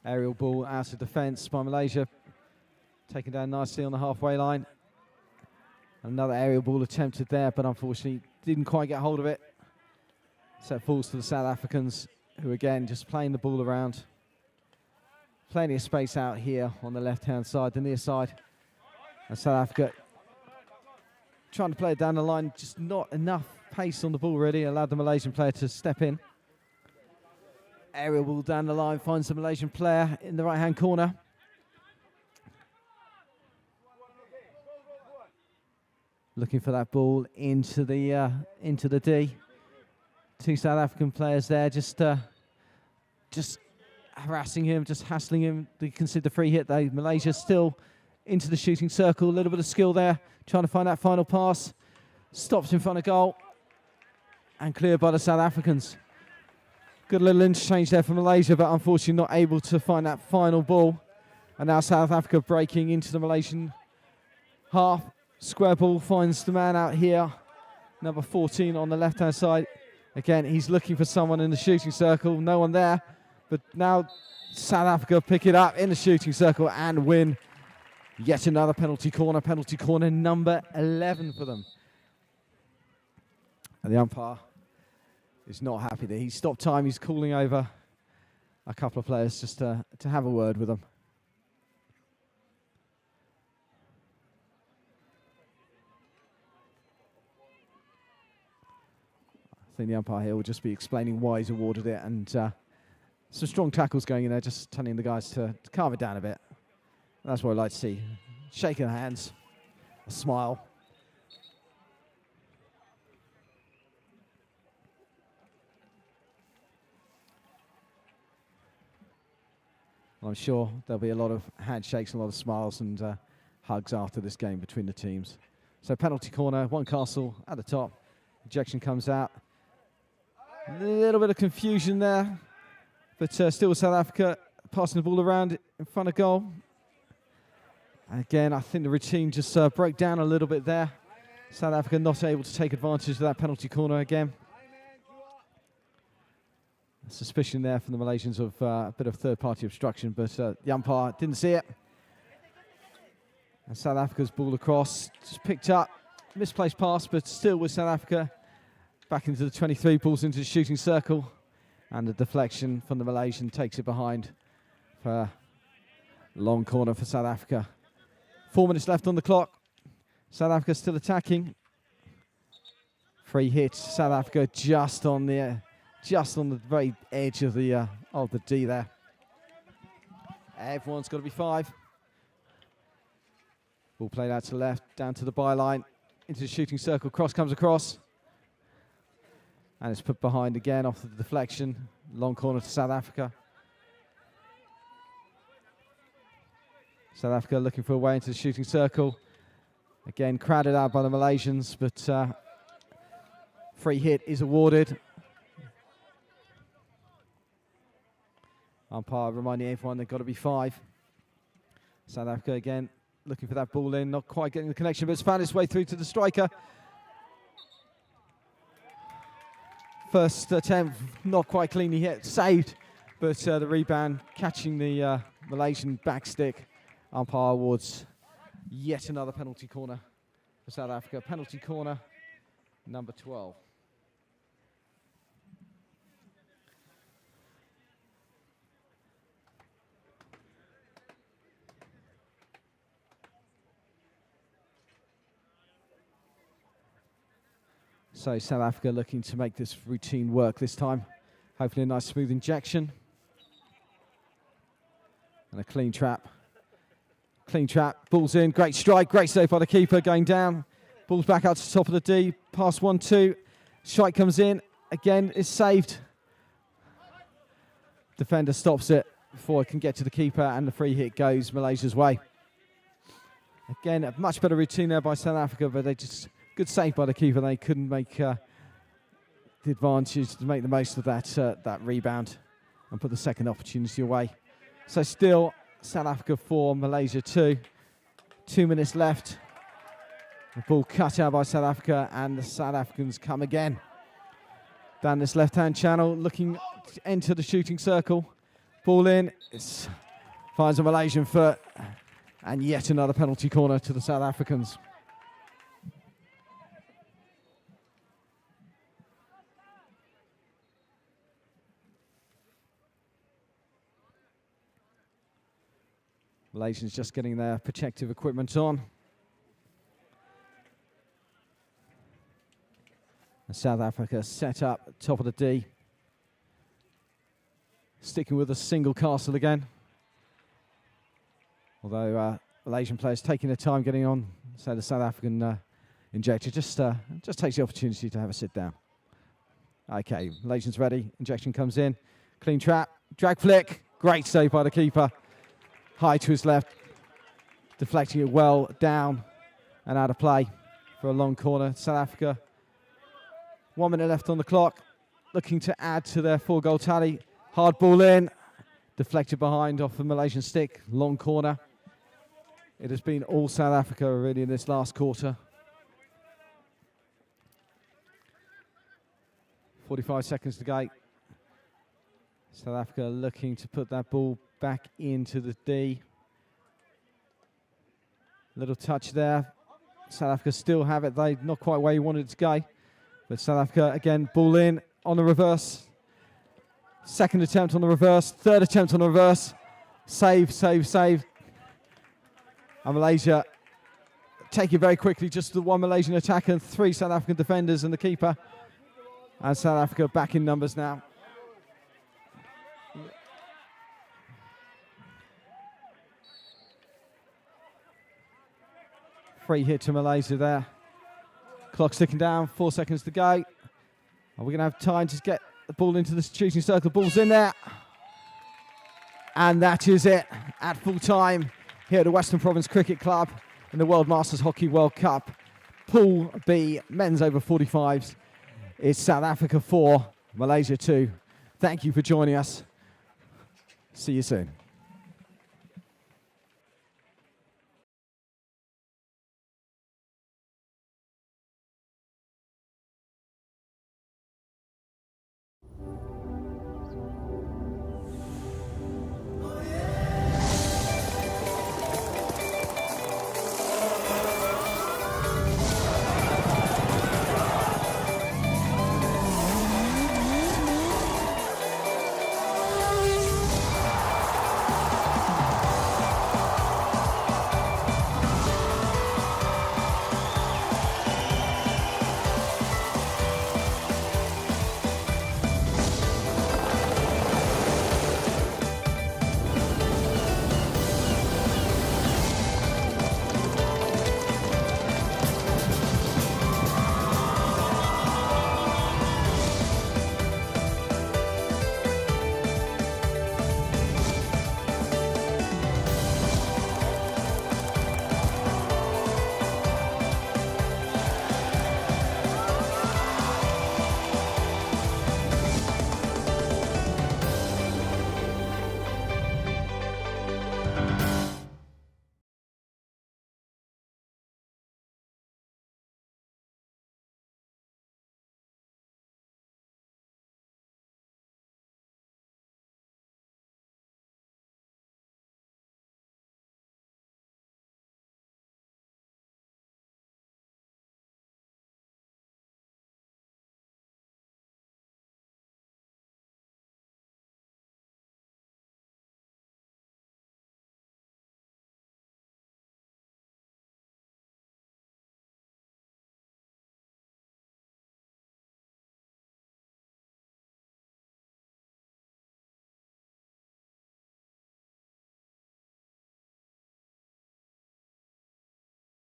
Aerial ball out of defence by Malaysia. Taken down nicely on the halfway line. Another aerial ball attempted there, but unfortunately didn't quite get hold of it. So it falls to the South Africans, who again just playing the ball around. Plenty of space out here on the left-hand side, the near side. And South Africa trying to play it down the line, just not enough pace on the ball really, allowed the Malaysian player to step in. Aerial ball down the line, finds the Malaysian player in the right-hand corner. Looking for that ball into the D. 2 South African players there, just harassing him, just hassling him. They consider the free hit though. Malaysia still into the shooting circle. A little bit of skill there, trying to find that final pass. Stops in front of goal and cleared by the South Africans. Good little interchange there for Malaysia, but unfortunately not able to find that final ball. And now South Africa breaking into the Malaysian half. Square ball finds the man out here, number 14 on the left-hand side. Again, he's looking for someone in the shooting circle. No one there, but now South Africa pick it up in the shooting circle and win yet another penalty corner number 11 for them. And the umpire is not happy there. He stopped time. He's calling over a couple of players just to have a word with them. I think the umpire here will just be explaining why he's awarded it, and some strong tackles going in there, just telling the guys to calm it down a bit. And that's what I like to see. Shaking hands, a smile. Well, I'm sure there'll be a lot of handshakes, a lot of smiles and hugs after this game between the teams. So penalty corner, one Castle at the top. Ejection comes out. A little bit of confusion there, but still South Africa passing the ball around in front of goal. And again, I think the routine just broke down a little bit there. South Africa not able to take advantage of that penalty corner again. Suspicion there from the Malaysians of a bit of third-party obstruction, but the umpire didn't see it. And South Africa's ball across, just picked up, misplaced pass, but still with South Africa. Back into the 23, balls into the shooting circle. And the deflection from the Malaysian takes it behind for a long corner for South Africa. 4 minutes left on the clock. South Africa still attacking. Free hit, South Africa just on the very edge of the D there. Everyone's got to be 5. Ball played out to the left, down to the byline, into the shooting circle. Cross comes across. And it's put behind again off the deflection. Long corner to South Africa. South Africa looking for a way into the shooting circle. Again, crowded out by the Malaysians, but free hit is awarded. Umpire reminding everyone they've got to be 5. South Africa again looking for that ball in, not quite getting the connection, but it's found its way through to the striker. First attempt, not quite cleanly hit, saved, but the rebound catching the Malaysian back stick. Umpire awards yet another penalty corner for South Africa. Penalty corner number 12. So South Africa looking to make this routine work this time. Hopefully a nice smooth injection. And a clean trap. Clean trap. Ball's in. Great strike. Great save by the keeper. Going down. Ball's back out to the top of the D. Pass 1-2. Strike comes in. Again, it's saved. Defender stops it before it can get to the keeper, and the free hit goes Malaysia's way. Again, a much better routine there by South Africa, but they just good save by the keeper. They couldn't make the advantage to make the most of that rebound and put the second opportunity away. So still South Africa 4, Malaysia 2. 2 minutes left. The ball cut out by South Africa, and the South Africans come again. Down this left-hand channel, looking to enter the shooting circle. Ball in, it finds a Malaysian foot, and yet another penalty corner to the South Africans. Malaysians just getting their protective equipment on. And South Africa set up at top of the D. Sticking with a single castle again. Although Malaysian players taking their time getting on, so the South African injector just takes the opportunity to have a sit down. Okay, Malaysians ready. Injection comes in. Clean trap. Drag flick. Great save by the keeper. High to his left. Deflecting it well down and out of play for a long corner. South Africa. 1 minute left on the clock. Looking to add to their 4-goal tally. Hard ball in. Deflected behind off the Malaysian stick. Long corner. It has been all South Africa really in this last quarter. 45 seconds to go. South Africa looking to put that ball back into the D. Little touch there. South Africa still have it. They're not quite where you wanted it to go. But South Africa, again, ball in on the reverse. Second attempt on the reverse. Third attempt on the reverse. Save, save, save. And Malaysia take it very quickly. Just the one Malaysian attacker and 3 South African defenders and the keeper. And South Africa back in numbers now. Free hit to Malaysia there. Clock ticking down, 4 seconds to go. Are we going to have time to get the ball into the shooting circle? Ball's in there. And that is it at full time here at the Western Province Cricket Club in the World Masters Hockey World Cup. Pool B, men's over 45s. It's South Africa 4, Malaysia 2. Thank you for joining us. See you soon.